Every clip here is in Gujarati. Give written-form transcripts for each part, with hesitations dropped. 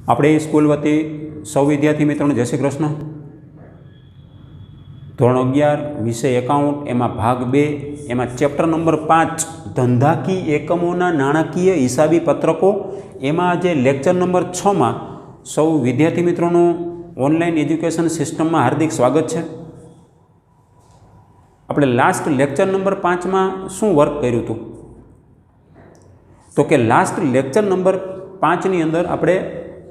આપણે સ્કૂલ વતી સૌ વિદ્યાર્થી મિત્રોને જય શ્રી કૃષ્ણ। ધોરણ 11 વિષય એકાઉન્ટ એમાં ભાગ 2 એમાં ચેપ્ટર નંબર 5 ધંધાકી એકમોના નાણાકીય હિસાબી પત્રકો એમાં આજે લેક્ચર નંબર 6 માં સૌ વિદ્યાર્થી મિત્રોનું ઓનલાઈન એજ્યુકેશન સિસ્ટમમાં હાર્દિક સ્વાગત છે। આપણે લાસ્ટ લેક્ચર નંબર 5 માં શું વર્ક કર્યું હતું તો કે લાસ્ટ લેક્ચર નંબર 5 ની અંદર આપણે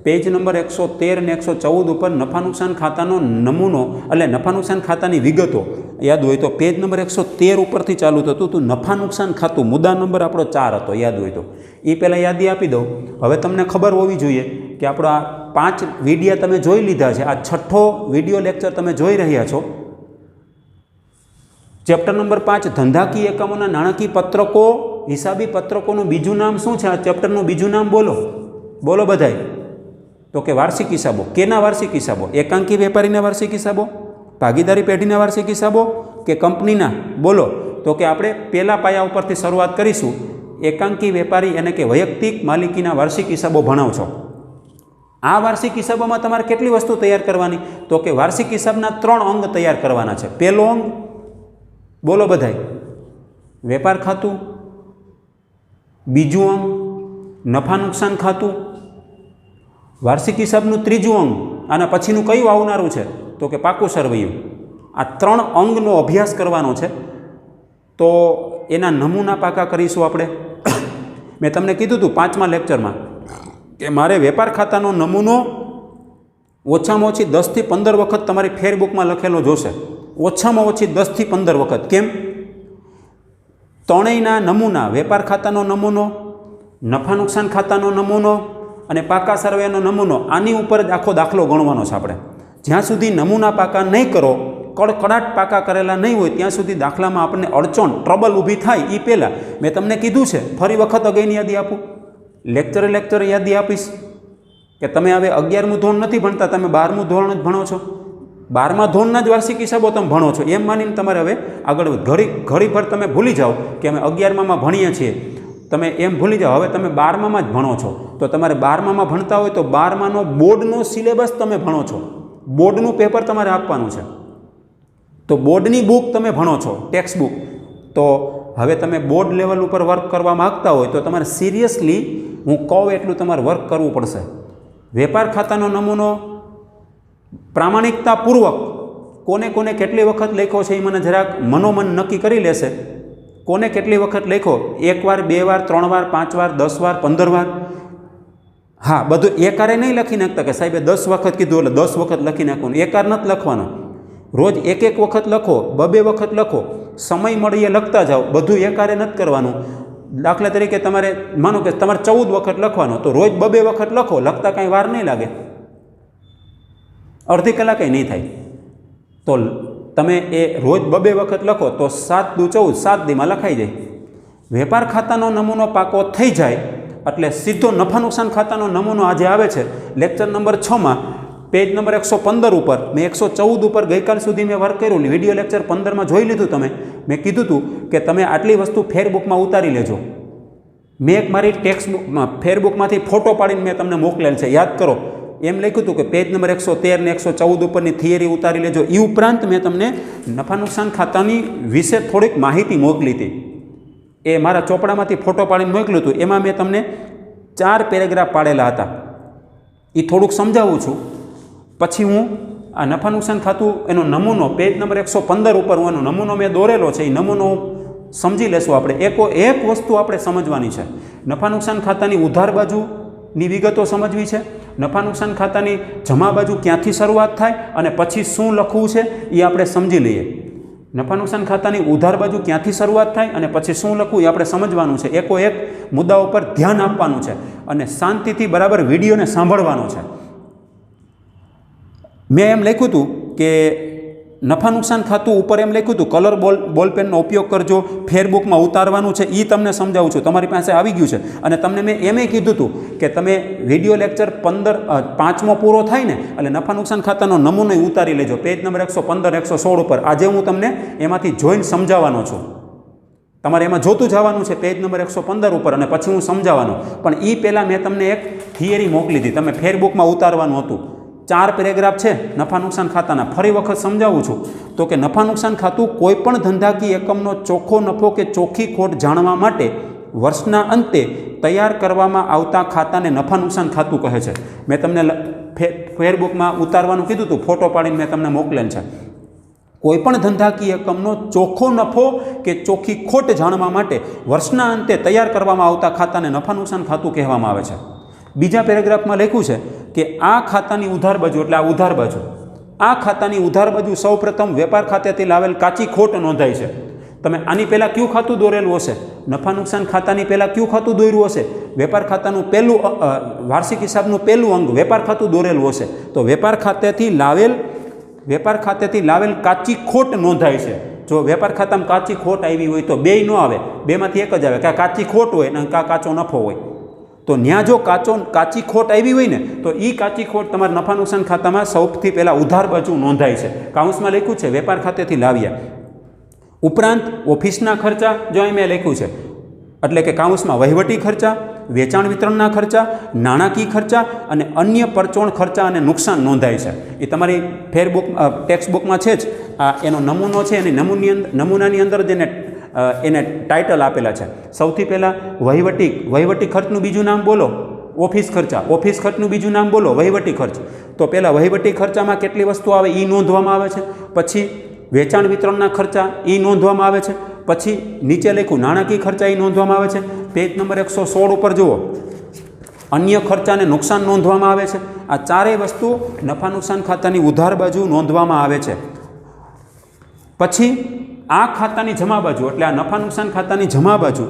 पेज नंबर 113 ने 114 पर नफा नुकसान खातानो नमूनो એટલે नफा नुकसान खातानी विगतो याद होय तो पेज नंबर 113 ઉપરથી ચાલુ થતું તો नफा नुकसान खातुं मुद्दा नंबर આપણો 4 હતો याद होय तो એ પહેલા યાદી આપી દઉં। હવે તમને ખબર હોવી જોઈએ કે આપણો આ 5 વિડિયો તમે જોઈ લીધા છે। આ છઠ્ઠો વિડિયો લેક્ચર તમે જોઈ રહ્યા છો। ચેપ્ટર નંબર 5 ધંધાકીય એકમોના નાણાકીય પત્રકો હિસાબી પત્રકોનું બીજું નામ શું છે? આ ચેપ્ટરનું બીજું નામ બોલો બોલો બધાય। तो कि वार्षिक हिसाबों केना वार्षिक हिसाबों? एकांकी वेपारीना वार्षिक हिसाबों, भागीदारी पेढ़ीना वार्षिक हिसाबों के कंपनीना? बोलो। तो कि आपणे पहला पाया उपरथी शरूआत करीशुं। एकांकी वेपारी एने के वैयक्तिक मालिकीना वार्षिक हिसाबों भणाव छो। आ वार्षिक हिसाबोमां तमारे केटली वस्तु तैयार करवानी? तो कि वार्षिक हिसाबना 3 अंग तैयार करवाना छे। पहेलो अंग बोलो बधाय वेपार खातुं, बीजुं अंग नफा नुकसान खातुं, वार्षिक हिसाबનું ત્રીજું અંગ આના પછીનું કયું આવનારું છે? તો કે પાકું સરવૈયું। આ 3 અંગનો અભ્યાસ કરવાનો છે તો એના નમૂના પાકા કરીશું આપણે। મેં તમને કીધું હતું 5મા લેક્ચરમાં કે મારે વેપાર ખાતાનો નમૂનો ઓછામાં ઓછી 10 થી 15 વખત તમારી ફેરબુકમાં લખેલો જોશે। ઓછામાં ઓછી 10 થી 15 વખત। કેમ? ત્રણેયના નમૂના વેપાર ખાતાનો નમૂનો, નફા નુકસાન ખાતાનો નમૂનો અને પાકા સર્વેનો નમૂનો આની ઉપર જ આખો દાખલો ગણવાનો છે આપણે। જ્યાં સુધી નમૂના પાકા નહીં કરો, કડકડાટ પાકા કરેલા નહીં હોય ત્યાં સુધી દાખલામાં આપણને અડચણ ટ્રબલ ઊભી થાય એ પહેલાં મેં તમને કીધું છે। ફરી વખત અગેની યાદી આપું, લેક્ચરે યાદી આપીશ કે તમે હવે 11મું ધોરણ નથી ભણતા, તમે 12મું ધોરણ જ ભણો છો। 12મા ધોરણના જ વાર્ષિક હિસાબો તમે ભણો છો એમ માનીને તમારે હવે આગળ ઘડીભર તમે ભૂલી જાઓ કે અમે 11મામાં ભણીએ છીએ, તમે એમ ભૂલી જાઓ હવે તમે 12મામાં જ ભણો છો। તો તમારે 12મામાં ભણતા હોય તો 12માનો બોર્ડનો સિલેબસ તમે ભણો છો, બોર્ડનું પેપર તમારે આપવાનું છે। તો બોર્ડની બુક તમે ભણો છો, ટેક્સ્ટ બુક। તો હવે તમે બોર્ડ લેવલ ઉપર વર્ક કરવા માગતા હોય તો તમારે સિરિયસલી હું કહું એટલું તમારે વર્ક કરવું પડશે। વેપાર ખાતાનો નમૂનો પ્રામાણિકતાપૂર્વક કોને કોને કેટલી વખત લખ્યો છે એ મને જરાક મનોમન નક્કી કરી લેશે। કોને કેટલી વખત લખો? 1 વાર, 2 વાર, 3 વાર, 5 વાર, 10 વાર, 15 વાર? हाँ, બધું એકારે નહીં લખી નાખતા કે સાહેબે 10 વખત કીધું એટલે 10 વખત લખી નાખવાનું। એકાર નથી લખવાનો, રોજ 1 વખત લખો, 2 વખત લખો, સમય મળીએ લખતા જાઓ। બધું એકારે નથી કરવાનું। દાખલા તરીકે તમારે માનો કે તમારે 14 વખત લખવાનો તો રોજ 2 વખત લખો, લખતા કાંઈ વાર નહીં લાગે, અડધી કલાકે નહીં થાય। તો તમે એ રોજ 2 વખત લખો તો 7 દુ 14, 7 દીમાં લખાઈ જાય। વેપાર ખાતાનો નમૂનો પાકો થઈ જાય એટલે સીધો નફા નુકસાન ખાતાનો નમૂનો આજે આવે છે લેક્ચર નંબર 6 માં પેજ નંબર 115 ઉપર। મેં 114 ઉપર ગઈકાલ સુધી મેં વર્ક કર્યું, વિડીયો લેક્ચર 15માં જોઈ લીધું તમે। મેં કીધું હતું કે તમે આટલી વસ્તુ ફેરબુકમાં ઉતારી લેજો। મેં એક મારી ટેક્સ્ટ બુકમાં ફેરબુકમાંથી ફોટો પાડીને મેં તમને મોકલેલ છે, યાદ કરો। એમ લખ્યું હતું કે પેજ નંબર 113 ને 114 ઉપરની થિયરી ઉતારી લેજો। એ ઉપરાંત મેં તમને નફા નુકસાન ખાતાની વિશે થોડીક માહિતી મોકલી હતી, એ મારા ચોપડામાંથી ફોટો પાડીને મોકલ્યું હતું। એમાં મેં તમને 4 પેરેગ્રાફ પાડેલા હતા, એ થોડુંક સમજાવું છું। પછી હું આ નફા નુકસાન ખાતું એનો નમૂનો પેજ નંબર 115 ઉપર હું એનો નમૂનો મેં દોરેલો છે, એ નમૂનો સમજી લેશું આપણે। એક વસ્તુ આપણે સમજવાની છે, નફા નુકસાન ખાતાની ઉધાર બાજુની વિગતો સમજવી છે, નફા નુકસાન ખાતાની જમા બાજુ ક્યાંથી શરૂઆત થાય અને પછી શું લખવું છે એ આપણે સમજી લઈએ। નફા નુકસાન ખાતાની ઉધાર બાજુ ક્યાંથી શરૂઆત થાય અને પછી શું લખવું એ આપણે સમજવાનું છે। એક મુદ્દાઓ પર ધ્યાન આપવાનું છે અને શાંતિથી બરાબર વિડીયોને સાંભળવાનો છે। મેં એમ લખ્યું હતું કે નફા નુકસાન ખાતું ઉપર એમ લખ્યું હતું કલર બોલપેનનો ઉપયોગ કરજો, ફેરબુકમાં ઉતારવાનું છે, એ તમને સમજાવું છું। તમારી પાસે આવી ગયું છે અને તમને મેં એમ કીધું હતું કે તમે વિડીયો લેક્ચર 5મો પૂરો થાય ને એટલે નફા નુકસાન ખાતાનો નમૂનો ઉતારી લેજો, પેજ નંબર 115, 116 ઉપર। આજે હું તમને એમાંથી જોઈને સમજાવવાનો છું। તમારે એમાં જોતું જવાનું છે પેજ નંબર 115 ઉપર, અને પછી હું સમજાવવાનો. પણ એ પહેલાં મેં તમને એક થિયરી મોકલી હતી, તમે ફેરબુકમાં ઉતારવાનું હતું. 4 પેરેગ્રાફ છે નફા નુકસાન ખાતાના. ફરી વખત સમજાવું છું તો કે નફા નુકસાન ખાતું કોઈ પણ ધંધાકીય એકમનો ચોખ્ખો નફો કે ચોખ્ખી ખોટ જાણવા માટે વર્ષના અંતે તૈયાર કરવામાં આવતા ખાતાને નફા નુકસાન ખાતું કહે છે. મેં તમને ફેરબુકમાં ઉતારવાનું કીધું હતું, ફોટો પાડીને મેં તમને મોકલેલ છે. કોઈપણ ધંધાકીય એકમનો ચોખ્ખો નફો કે ચોખ્ખી ખોટ જાણવા માટે વર્ષના અંતે તૈયાર કરવામાં આવતા ખાતાને નફા નુકસાન ખાતું કહેવામાં આવે છે. બીજા પેરેગ્રાફમાં લખ્યું છે કે આ ખાતાની ઉધાર બાજુ, એટલે આ ઉધાર બાજુ, આ ખાતાની ઉધાર બાજુ સૌપ્રથમ વેપાર ખાતેથી લાવેલ કાચી ખોટ નોંધાય છે. તમે આની પહેલાં કયું ખાતું દોરેલું હશે? નફા નુકસાન ખાતાની પહેલાં કયું ખાતું દોર્યું હશે? વેપાર ખાતાનું પહેલું વાર્ષિક હિસાબનું પહેલું અંગ વેપાર ખાતું દોરેલું હશે. તો વેપાર ખાતેથી લાવેલ કાચી ખોટ નોંધાય છે. જો વેપાર ખાતામાં કાચી ખોટ આવી હોય તો બેય ન આવે, બેમાંથી એક જ આવે. કાં કાચી ખોટ હોય અને કાં કાચો નફો હોય. તો ત્યાં જો કાચી ખોટ આવી હોય ને તો એ કાચી ખોટ તમારા નફા નુકસાન ખાતામાં સૌથી પહેલાં ઉધાર બાજુ નોંધાય છે. કાઉન્સમાં લખ્યું છે વેપાર ખાતેથી લાવ્યા. ઉપરાંત ઓફિસના ખર્ચા જો અહીં મેં લખ્યું છે, એટલે કે કાઉન્સમાં વહીવટી ખર્ચા, વેચાણ વિતરણના ખર્ચા, નાણાકીય ખર્ચા અને અન્ય પરચોણ ખર્ચા અને નુકસાન નોંધાય છે. એ તમારી ટેક્સ્ટ બુકમાં છે જ. આ એનો નમૂનો છે, એની નમૂનાની અંદર જ એને ટાઇટલ આપેલા છે. સૌથી પહેલાં વહીવટી ખર્ચનું બીજું નામ બોલો, ઓફિસ ખર્ચા. ઓફિસ ખર્ચનું બીજું નામ બોલો, વહીવટી ખર્ચ. તો પહેલાં વહીવટી ખર્ચામાં કેટલી વસ્તુ આવે એ નોંધવામાં આવે છે. પછી વેચાણ વિતરણના ખર્ચા એ નોંધવામાં આવે છે. પછી નીચે લખ્યું નાણાકીય ખર્ચા એ નોંધવામાં આવે છે. પેજ નંબર 116 ઉપર જુઓ, અન્ય ખર્ચાને નુકસાન નોંધવામાં આવે છે. આ ચારેય વસ્તુ નફા નુકસાન ખાતાની ઉધાર બાજુ નોંધવામાં આવે છે. પછી આ ખાતાની જમા બાજુ, એટલે આ નફા નુકસાન ખાતાની જમા બાજુ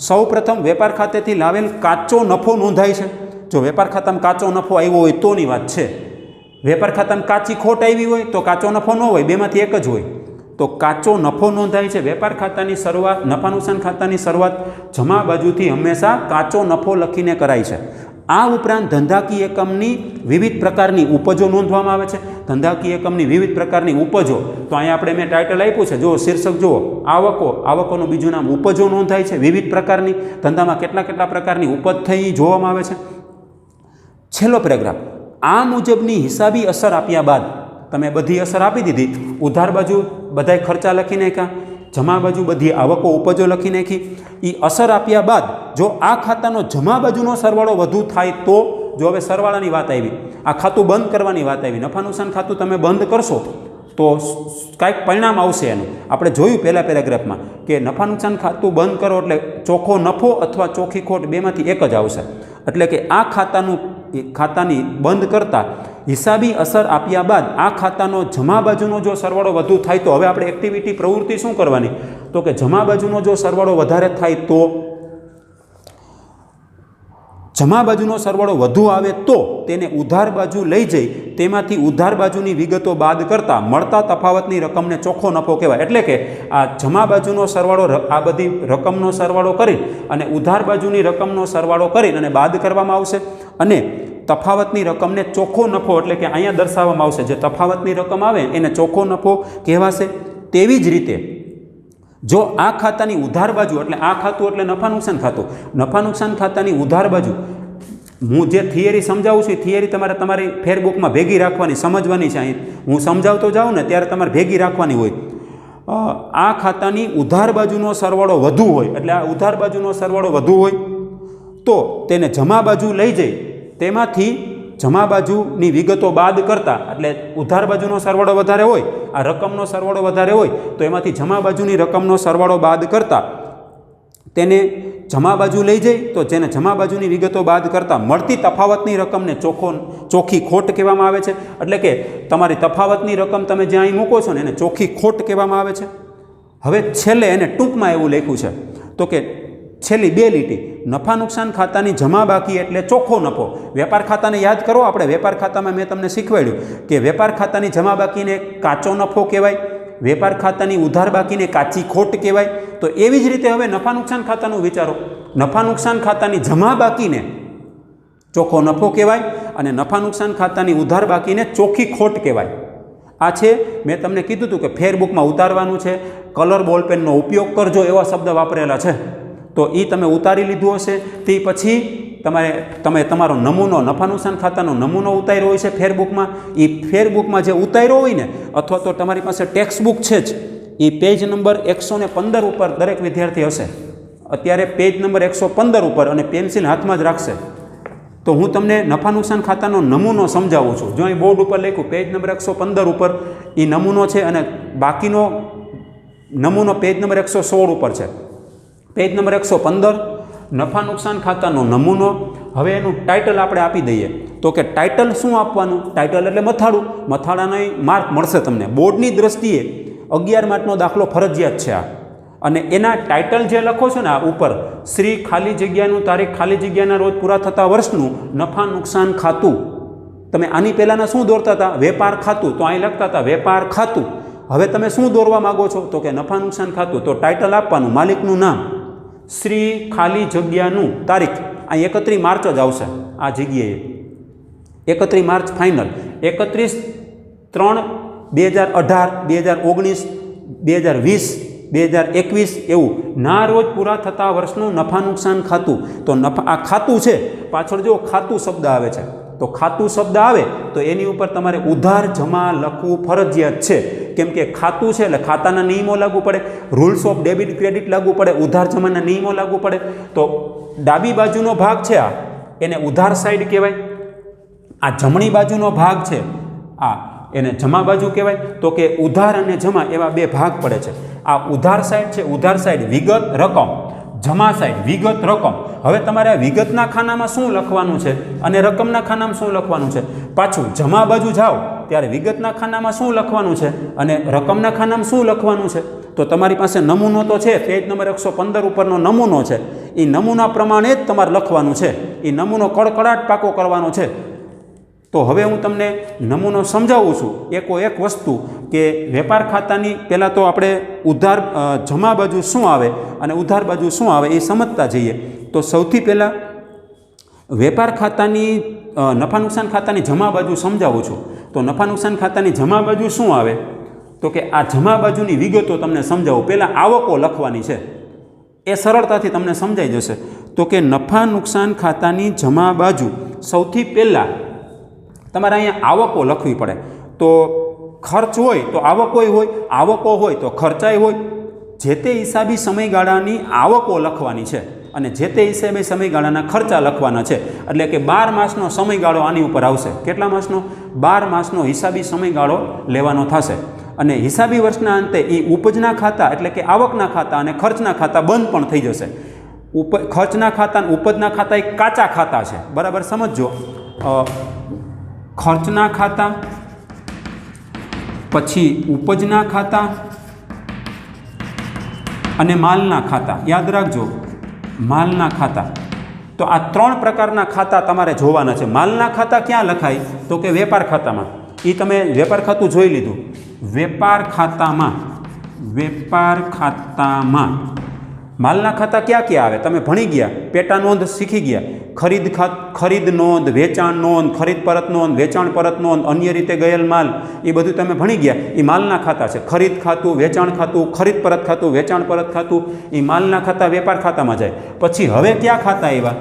સૌપ્રથમ વેપાર ખાતેથી લાવેલ કાચો નફો નોંધાય છે. જો વેપાર ખાતામાં કાચો નફો આવ્યો હોય તોની વાત છે. વેપાર ખાતામાં કાચી ખોટ આવી હોય તો કાચો નફો ન હોય, બેમાંથી એક જ હોય. તો કાચો નફો નોંધાય છે. વેપાર ખાતાની શરૂઆત, નફા નુકસાન ખાતાની શરૂઆત જમા બાજુથી હંમેશા કાચો નફો લખીને કરાય છે. આ ઉપરાંત ધંધાકીય એકમની વિવિધ પ્રકારની ઉપજો નોંધવામાં આવે છે. ધંધાકીય એકમની વિવિધ પ્રકારની ઉપજો, તો અહીંયા આપણે મેં ટાઇટલ આપ્યું છે, જુઓ શીર્ષક જુઓ, આવકોનું બીજું નામ ઉપજો નોંધાય છે. વિવિધ પ્રકારની ધંધામાં કેટલા પ્રકારની ઉપજ થઈ જોવામાં આવે છે. છેલ્લો પેરેગ્રાફ, આ મુજબની હિસાબી અસર આપ્યા બાદ, તમે બધી અસર આપી દીધી, ઉધાર બાજુ બધાય ખર્ચા લખી નાખ્યા, જમા બાજુ બધી આવકો ઉપજો લખી નાખી. એ અસર આપ્યા બાદ જો આ ખાતાનો જમા બાજુનો સરવાળો વધુ થાય તો, જો હવે સરવાળાની વાત આવી, આ ખાતું બંધ કરવાની વાત આવી, નફા નુકસાન ખાતું તમે બંધ કરશો તો કાંઈક પરિણામ આવશે એનું. આપણે જોયું પહેલા પેરેગ્રાફમાં કે નફા નુકસાન ખાતું બંધ કરો એટલે ચોખ્ખો નફો અથવા ચોખ્ખી ખોટ બેમાંથી એક જ આવશે. એટલે કે આ ખાતાની બંધ કરતાં હિસાબી અસર આપ્યા બાદ આ ખાતાનો જમા બાજુનો જો સરવાળો વધુ થાય તો, હવે આપણે એક્ટિવિટી પ્રવૃત્તિ શું કરવાની, તો કે જમા બાજુનો જો સરવાળો વધારે થાય તો, જમા બાજુનો સરવાળો વધુ આવે તો તેને ઉધાર બાજુ લઈ જઈ તેમાંથી ઉધાર બાજુની વિગતો બાદ કરતાં મળતા તફાવતની રકમને ચોખ્ખો નફો કહેવાય. એટલે કે આ જમા બાજુનો સરવાળો, આ બધી રકમનો સરવાળો કરી અને ઉધાર બાજુની રકમનો સરવાળો કરીને અને બાદ કરવામાં આવશે, અને તફાવતની રકમને ચોખ્ખો નફો, એટલે કે અહીંયા દર્શાવવામાં આવશે, જે તફાવતની રકમ આવે એને ચોખ્ખો નફો કહેવાશે. તેવી જ રીતે જો આ ખાતાની ઉધાર બાજુ, એટલે આ ખાતું એટલે નફા નુકસાન ખાતું, નફા નુકસાન ખાતાની ઉધાર બાજુ, હું જે થિયરી સમજાવું છું એ થિયરી તમારે તમારી ફેરબુકમાં ભેગી રાખવાની, સમજવાની છે. અહીં હું સમજાવતો જાઉં ને ત્યારે તમારે ભેગી રાખવાની હોય. આ ખાતાની ઉધાર બાજુનો સરવાળો વધુ હોય, એટલે આ ઉધાર બાજુનો સરવાળો વધુ હોય તો તેને જમા બાજુ લઈ જઈ તેમાંથી જમા બાજુની વિગતો બાદ કરતાં, એટલે ઉધાર બાજુનો સરવાળો વધારે હોય, આ રકમનો સરવાળો વધારે હોય તો એમાંથી જમા બાજુની રકમનો સરવાળો બાદ કરતાં તેને જમા બાજુ લઈ જઈ તો જેને જમા બાજુની વિગતો બાદ કરતાં મળતી તફાવતની રકમને ચોખ્ખી ખોટ કહેવામાં આવે છે. એટલે કે તમારી તફાવતની રકમ તમે જ્યાં અહીં મૂકો છો ને એને ચોખ્ખી ખોટ કહેવામાં આવે છે. હવે છેલ્લે એને ટૂંકમાં એવું લખ્યું છે તો કે છેલ્લી 2 લીટી, નફા નુકસાન ખાતાની જમા બાકી એટલે ચોખ્ખો નફો. વેપાર ખાતાને યાદ કરો, આપણે વેપાર ખાતામાં મેં તમને શીખવાડ્યું કે વેપાર ખાતાની જમા બાકીને કાચો નફો કહેવાય, વેપાર ખાતાની ઉધાર બાકીને કાચી ખોટ કહેવાય. તો એવી જ રીતે હવે નફા નુકસાન ખાતાનું વિચારો, નફા નુકસાન ખાતાની જમા બાકીને ચોખ્ખો નફો કહેવાય અને નફા નુકસાન ખાતાની ઉધાર બાકીને ચોખ્ખી ખોટ કહેવાય. આ છે મેં તમને કીધું હતું કે ફેરબુકમાં ઉતારવાનું છે, કલર બોલપેનનો ઉપયોગ કરજો એવા શબ્દ વાપરેલા છે, તો એ તમે ઉતારી લીધું હશે. તે પછી તમે તમારો નમૂનો નફા નુકસાન ખાતાનો નમૂનો ઉતાર્યો હોય છે ફેરબુકમાં. એ ફેરબુકમાં જે ઉતાર્યો હોય ને, અથવા તો તમારી પાસે ટેક્સ્ટ બુક છે જ, એ પેજ નંબર 115 ઉપર દરેક વિદ્યાર્થી હશે. અત્યારે પેજ નંબર 115 ઉપર અને પેન્સિલ હાથમાં જ રાખશે. તો હું તમને નફા નુકસાન ખાતાનો નમૂનો સમજાવું છું. જો અહીં બોર્ડ ઉપર લખ્યું પેજ નંબર 115 ઉપર એ નમૂનો છે, અને બાકીનો નમૂનો પેજ નંબર 116 ઉપર છે. પેજ નંબર 115 નફા નુકસાન ખાતાનો નમૂનો. હવે એનું ટાઇટલ આપણે આપી દઈએ. તો કે ટાઇટલ શું આપવાનું? ટાઇટલ એટલે મથાળું. મથાળાના માર્ક મળશે તમને બોર્ડની દ્રષ્ટિએ. 11 માર્કનો દાખલો ફરજિયાત છે આ. અને એના ટાઇટલ જે લખો છો ને આ ઉપર, શ્રી ખાલી જગ્યાનું તારીખ ખાલી જગ્યાના રોજ પૂરા થતા વર્ષનું નફા નુકસાન ખાતું. તમે આની પહેલાંના શું દોરતા હતા? વેપાર ખાતું. તો અહીં લખતા હતા વેપાર ખાતું. હવે તમે શું દોરવા માગો છો? તો કે નફા નુકસાન ખાતું. તો ટાઇટલ આપવાનું, માલિકનું નામ, શ્રી ખાલી જગ્યાનું તારીખ. અહીં 31 માર્ચ જ આવશે આ જગ્યાએ. 31 માર્ચ ફાઇનલ. 31/3/2018, 2019, 2020, 2021 એવું ના રોજ પૂરા થતા વર્ષનું નફા નુકસાન ખાતું. તો આ ખાતું છે, પાછળ જો ખાતું શબ્દ આવે છે, તો ખાતું શબ્દ આવે તો એની ઉપર તમારે ઉધાર જમા લખવું ફરજિયાત છે. કેમ કે ખાતું છે એટલે ખાતાના નિયમો લાગુ પડે, રૂલ્સ ઓફ ડેબિટ ક્રેડિટ લાગુ પડે, ઉધાર જમાના નિયમો લાગુ પડે. તો ડાબી બાજુનો ભાગ છે આ, એને ઉધાર સાઈડ કહેવાય. આ જમણી બાજુનો ભાગ છે આ, એને જમા બાજુ કહેવાય. તો કે ઉધાર અને જમા એવા બે ભાગ પડે છે. આ ઉધાર સાઈડ છે, ઉધાર સાઈડ વિગત રકમ, જમા સાઈડ વિગત રકમ. હવે તમારે આ વિગતના ખાનામાં શું લખવાનું છે અને રકમના ખાનામાં શું લખવાનું છે? પાછું જમા બાજુ જાઓ ત્યારે વિગતના ખાનામાં શું લખવાનું છે અને રકમના ખાનામાં શું લખવાનું છે? તો તમારી પાસે નમૂનો તો છે, પેજ નંબર 115 ઉપરનો નમૂનો છે. એ નમૂના પ્રમાણે જ તમારે લખવાનું છે. એ નમૂનો કડકડાટ પાકો કરવાનો છે. તો હવે હું તમને નમૂનો સમજાવું છું. એકો એક વસ્તુ કે વેપાર ખાતાની પહેલાં તો આપણે ઉધાર જમા બાજુ શું આવે અને ઉધાર બાજુ શું આવે એ સમજતા જઈએ. તો સૌથી પહેલાં વેપાર ખાતાની નફા નુકસાન ખાતાની જમા બાજુ સમજાવું છું. તો નફા નુકસાન ખાતાની જમા બાજુ શું આવે? તો કે આ જમા બાજુની વિગતો તમને સમજાવું. પહેલાં આવકો લખવાની છે, એ સરળતાથી તમને સમજાઈ જશે. તો કે નફા નુકસાન ખાતાની જમા બાજુ સૌથી પહેલાં તમારે અહીંયા આવકો લખવી પડે. તો ખર્ચ હોય તો આવકોય હોય, આવકો હોય તો ખર્ચાય હોય. જે તે હિસાબી સમયગાળાની આવકો લખવાની છે અને જે તે હિસાબી સમયગાળાના ખર્ચા લખવાના છે. એટલે કે 12 માસનો સમયગાળો આની ઉપર આવશે. કેટલા માસનો? 12 માસનો હિસાબી સમયગાળો લેવાનો થશે. અને હિસાબી વર્ષના અંતે એ ઉપજના ખાતા એટલે કે આવકના ખાતા અને ખર્ચના ખાતા બંધ પણ થઈ જશે. ખર્ચના ખાતા અને ઉપજના ખાતા એ કાચા ખાતા છે, બરાબર સમજો. ખર્ચના ખાતા, પછી ઉપજના ખાતા અને માલના ખાતા. યાદ રાખજો, માલના ખાતા. તો આ 3 પ્રકારના ખાતા તમારે જોવાના છે. માલના ખાતા ક્યાં લખાય? તો કે વેપાર ખાતામાં. એ તમે વેપાર ખાતું જોઈ લીધું. વેપાર ખાતામાં માલના ખાતા ક્યાં ક્યાં આવે? તમે ભણી ગયા, પેટા નોંધ શીખી ગયા. ખરીદ નોંધ, વેચાણ નોંધ, ખરીદ પરત નોંધ, વેચાણ પરત નોંધ, અન્ય રીતે ગયેલ માલ, એ બધું તમે ભણી ગયા. એ માલના ખાતા છે. ખરીદ ખાતું, વેચાણ ખાતું, ખરીદ પરત ખાતું, વેચાણ પરત ખાતું, એ માલના ખાતા વેપાર ખાતામાં જાય. પછી હવે ક્યાં ખાતા આવ્યા?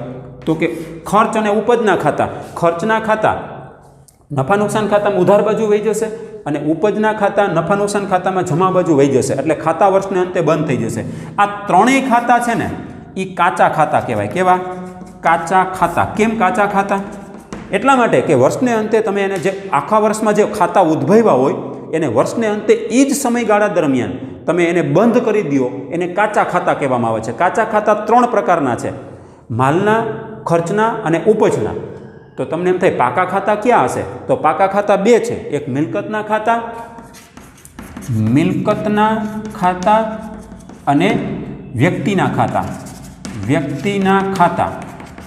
તો કે ખર્ચ અને ઉપજના ખાતા. ખર્ચના ખાતા નફા નુકસાન ખાતામાં ઉધાર બાજુ વહી જશે અને ઉપજના ખાતા નફા નુકસાન ખાતામાં જમા બાજુ વહી જશે. એટલે ખાતા વર્ષને અંતે બંધ થઈ જશે. આ ત્રણેય ખાતા છે ને એ કાચા ખાતા કહેવાય. કેવા? કાચા ખાતા. કેમ કાચા ખાતા? એટલા માટે કે વર્ષને અંતે તમે એને જે આખા વર્ષમાં જે ખાતા ઉદ્ભવ્યા હોય એને વર્ષને અંતે એ જ સમયગાળા દરમિયાન તમે એને બંધ કરી દો, એને કાચા ખાતા કહેવામાં આવે છે. કાચા ખાતા 3 પ્રકારના છે, માલના, ખર્ચના અને ઉપજના. તો તમને એમ થાય પાકા ખાતા ક્યાં હશે? તો પાકા ખાતા 2 છે. એક મિલકતના ખાતા અને વ્યક્તિના ખાતા.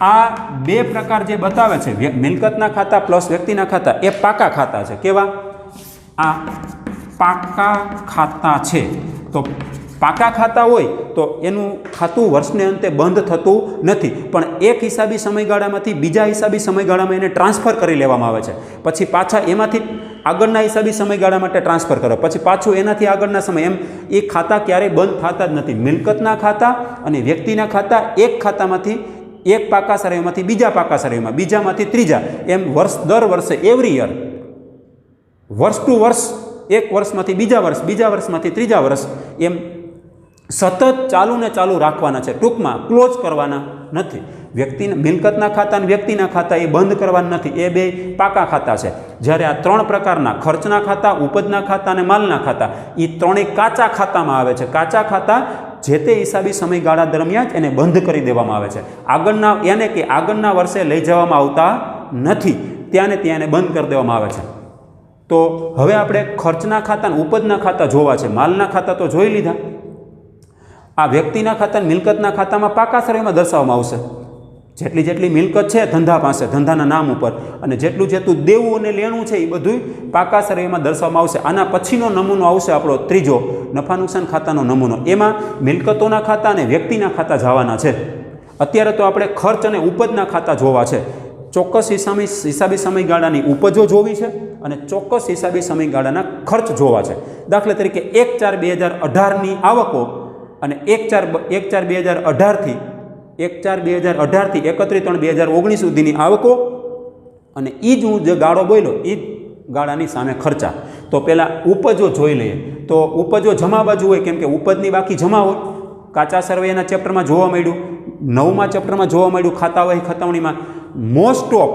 આ 2 પ્રકાર જે બતાવે છે, મિલકતના ખાતા પ્લસ વ્યક્તિના ખાતા, એ પાકા ખાતા છે. કેવા? આ પાકા ખાતા છે. તો પાકા ખાતા હોય તો એનું ખાતું વર્ષને અંતે બંધ થતું નથી, પણ એક હિસાબી સમયગાળામાંથી બીજા હિસાબી સમયગાળામાં એને ટ્રાન્સફર કરી લેવામાં આવે છે. પછી પાછા એમાંથી આગળના હિસાબી સમયગાળા માટે ટ્રાન્સફર કરો, પછી પાછું એનાથી આગળના સમય, એમ એ ખાતા ક્યારેય બંધ થતા જ નથી. મિલકતના ખાતા અને વ્યક્તિના ખાતા એક ખાતામાંથી એક પાકા સર્વેમાંથી બીજા પાકા સર્વેમાં, બીજામાંથી ત્રીજા, એમ દર વર્ષે એવરી યર, વર્ષ ટુ વર્ષ, એક વર્ષમાંથી બીજા વર્ષ, બીજા વર્ષમાંથી ત્રીજા વર્ષ, એમ સતત ચાલુ ને ચાલુ રાખવાના છે. ટૂંકમાં ક્લોઝ કરવાના નથી. વ્યક્તિના મિલકતના ખાતા અને વ્યક્તિના ખાતા એ બંધ કરવાના નથી, એ બે પાકા ખાતા છે. જ્યારે આ ત્રણ પ્રકારના ખર્ચના ખાતા, ઉપજના ખાતા અને માલના ખાતા, એ ત્રણેય કાચા ખાતામાં આવે છે. કાચા ખાતા જે તે હિસાબી સમયગાળા દરમિયાન એને બંધ કરી દેવામાં આવે છે. આગળના વર્ષે લઈ જવામાં આવતા નથી, ત્યાં ને ત્યાં એને બંધ કરી દેવામાં આવે છે. તો હવે આપણે ખર્ચના ખાતા અને ઉપજના ખાતા જોવા છે. માલના ખાતા તો જોઈ લીધા. આ વ્યક્તિના ખાતા અને મિલકતના ખાતામાં પાકા સર્વેમાં દર્શાવવામાં આવશે. જેટલી મિલકત છે ધંધા પાસે, ધંધાના નામ ઉપર, અને જેટલું દેવું અને લેણું છે એ બધું પાકા સર્વેમાં દર્શાવવામાં આવશે. આના પછીનો નમૂનો આવશે આપણો ત્રીજો, નફા નુકસાન ખાતાનો નમૂનો. એમાં મિલકતોના ખાતા અને વ્યક્તિના ખાતા જવાના છે. અત્યારે તો આપણે ખર્ચ અને ઉપજના ખાતા જોવા છે. ચોક્કસ હિસાબી સમયગાળાની ઉપજો જોવી છે અને ચોક્કસ હિસાબી સમયગાળાના ખર્ચ જોવા છે. દાખલા તરીકે 1/4/2018ની આવકો અને 1/4/2018થી 31/3/2019 સુધીની આવકો, અને એ જ હું જે ગાળો બોલ્યો એ જ ગાળાની સામે ખર્ચા. તો પહેલાં ઉપજો જોઈ લઈએ. તો ઉપજો જમા બાજુ હોય, કેમ કે ઉપજની બાકી જમા હોય. કાચા સર્વેના ચેપ્ટરમાં જોવા મળ્યું, 9મા ચેપ્ટરમાં જોવા મળ્યું, ખાતાવહી ખતવણીમાં મોસ્ટ ઓફ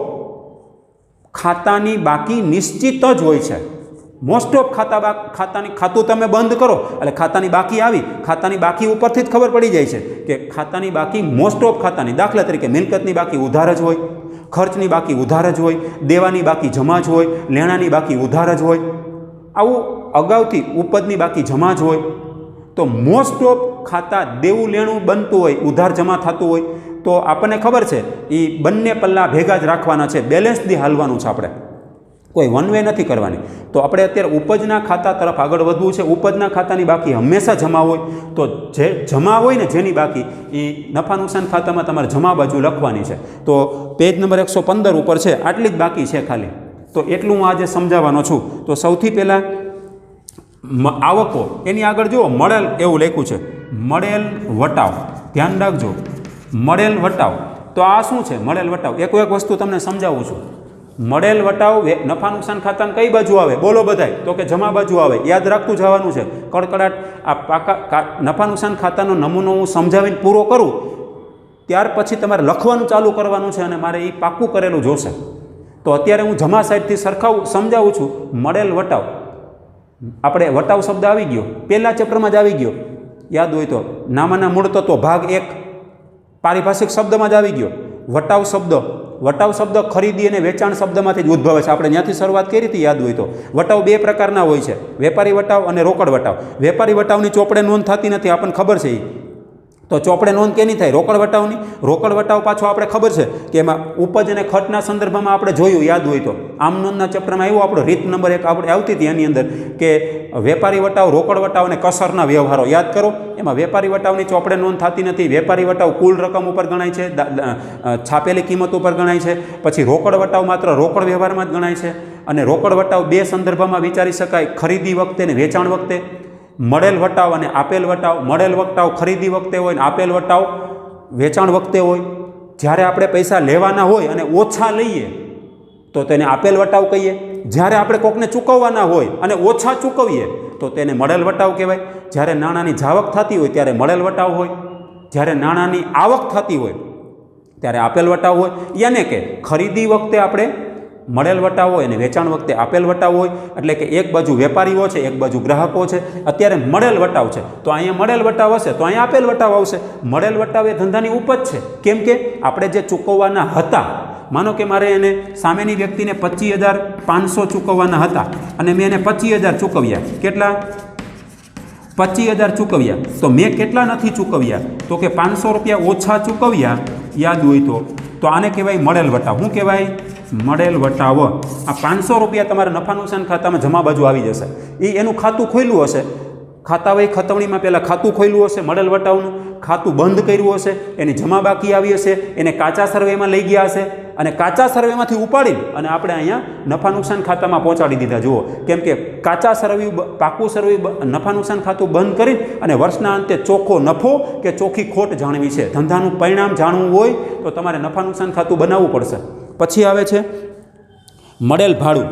ખાતાની બાકી નિશ્ચિત જ હોય છે. મોસ્ટ ઓફ ખાતું તમે બંધ કરો એટલે ખાતાની બાકી આવી, ખાતાની બાકી ઉપરથી જ ખબર પડી જાય છે કે ખાતાની બાકી મોસ્ટ ઓફ ખાતાની, દાખલા તરીકે મિલકતની બાકી ઉધાર જ હોય, ખર્ચની બાકી ઉધાર જ હોય, દેવાની બાકી જમા જ હોય, લેણાની બાકી ઉધાર જ હોય, આવું અગાઉથી ઉપજની બાકી જમા જ હોય. તો મોસ્ટ ઓફ ખાતા દેવું લેણું બનતું હોય, ઉધાર જમા થતું હોય, તો આપણને ખબર છે એ બંને પલ્લા ભેગા જ રાખવાના છે, બેલેન્સથી હાલવાનું છે. આપણે કોઈ વન વે નથી કરવાની. તો આપણે અત્યારે ઉપજના ખાતા તરફ આગળ વધવું છે. ઉપજના ખાતાની બાકી હંમેશા જમા હોય, તો જે જમા હોય ને જેની બાકી, એ નફા નુકસાન ખાતામાં તમારે જમા બાજુ લખવાની છે. તો પેજ નંબર 115 ઉપર છે, આટલી જ બાકી છે ખાલી. તો એટલું હું આજે સમજાવવાનો છું. તો સૌથી પહેલાં આવકો, એની આગળ જુઓ મળેલ એવું લખ્યું છે, મળેલ વટાવ. ધ્યાન રાખજો, મળેલ વટાવ. તો આ શું છે મળેલ વટાવ? એક વસ્તુ તમને સમજાવું છું. મળેલ વટાવ નફા નુકસાન ખાતામાં કઈ બાજુ આવે? બોલો બધાય. તો કે જમા બાજુ આવે. યાદ રાખતું જવાનું છે. કડકડાટ આ પાકા નફા નુકસાન ખાતાનો નમૂનો હું સમજાવીને પૂરો કરું ત્યાર પછી તમારે લખવાનું ચાલુ કરવાનું છે, અને મારે એ પાક્કું કરેલું જોશે. તો અત્યારે હું જમા સાઈડથી સમજાવું છું. મળેલ વટાવ, આપણે વટાવ શબ્દ આવી ગયો, પહેલા ચેપ્ટરમાં જ આવી ગયો, યાદ હોય તો. નામાના મૂળ તત્વો ભાગ 1 પારિભાષિક શબ્દમાં જ આવી ગયો. વટાવ શબ્દ ખરીદી અને વેચાણ શબ્દમાંથી જ ઉદ્ભવે છે. આપણે ત્યાંથી શરૂઆત કરી હતી, યાદ હોય તો. વટાવ બે પ્રકારના હોય છે, વેપારી વટાવ અને રોકડ વટાવ. વેપારી વટાવની ચોપડે નોંધ થતી નથી, આપણને ખબર છે. તો ચોપડે નોંધ કેની થાય? રોકડ વટાવની. રોકડ વટાવ પાછો આપણે ખબર છે કે એમાં ઉપજ અને ખર્ચના સંદર્ભમાં આપણે જોયું, યાદ હોય તો. આમ નોંધના ચેપ્ટરમાં આવ્યું, આપણો રીત નંબર 1 આપણે આવતી હતી એની અંદર, કે વેપારી વટાવ, રોકડ વટાવ અને કસરના વ્યવહારો યાદ કરો. એમાં વેપારી વટાવની ચોપડે નોંધ થતી નથી. વેપારી વટાવ કુલ રકમ ઉપર ગણાય છે, છાપેલી કિંમત ઉપર ગણાય છે. પછી રોકડ વટાવ માત્ર રોકડ વ્યવહારમાં જ ગણાય છે. અને રોકડ વટાવ બે સંદર્ભમાં વિચારી શકાય, ખરીદી વખતે અને વેચાણ વખતે. મળેલ વટાવ અને આપેલ વટાવ. મળેલ વટાવ ખરીદી વખતે હોય ને આપેલ વટાવ વેચાણ વખતે હોય. જ્યારે આપણે પૈસા લેવાના હોય અને ઓછા લઈએ તો તેને આપેલ વટાવ કહીએ. જ્યારે આપણે કોકને ચૂકવવાના હોય અને ઓછા ચૂકવીએ તો તેને મળેલ વટાવ કહેવાય. જ્યારે નાણાંની જાવક થતી હોય ત્યારે મળેલ વટાવ હોય. જ્યારે નાણાંની આવક થતી હોય ત્યારે આપેલ વટાવ હોય. યાને કે ખરીદી વખતે આપણે મળેલ વટાવ હોય અને વેચાણ વખતે આપેલ વટાવ હોય. એટલે કે એક બાજુ વેપારીઓ છે, એક બાજુ ગ્રાહકો છે. અત્યારે મળેલ વટાવ છે તો અહીંયા મળેલ વટાવ હશે, તો અહીંયા આપેલ વટાવ આવશે. મળેલ વટાવ એ ધંધાની ઉપજ છે. કેમ કે આપણે જે ચૂકવવાના હતા, માનો કે મારે એને સામેની વ્યક્તિને 25,500 ચૂકવવાના હતા અને મેં એને 25,000 ચૂકવ્યા. કેટલા? 25,000 ચૂકવ્યા. તો મેં કેટલા નથી ચૂકવ્યા? તો કે 500 રૂપિયા ઓછા ચૂકવ્યા, યાદ હોય તો આને કહેવાય મળેલ વટાવ. શું કહેવાય? મળેલ વટાવ. આ 500 રૂપિયા તમારા નફા નુકસાન ખાતામાં જમા બાજુ આવી જશે. એનું ખાતું ખોલ્યું હશે, ખાતાવહી ખતવણીમાં પહેલાં ખાતું ખોલ્યું હશે, મળેલ વટાવનું ખાતું બંધ કર્યું હશે, એની જમા બાકી આવી હશે, એને કાચા સર્વેમાં લઈ ગયા હશે અને કાચા સર્વેમાંથી ઉપાડી અને આપણે અહીંયા નફા નુકસાન ખાતામાં પહોંચાડી દીધા. જુઓ, કેમ કે કાચા સર્વે પાકું સર્વે નફા નુકસાન ખાતું બંધ કરી અને વર્ષના અંતે ચોખ્ખો નફો કે ચોખ્ખી ખોટ જાણવી છે. ધંધાનું પરિણામ જાણવું હોય તો તમારે નફા નુકસાન ખાતું બનાવવું પડશે. પછી આવે છે મળેલ ભાડું.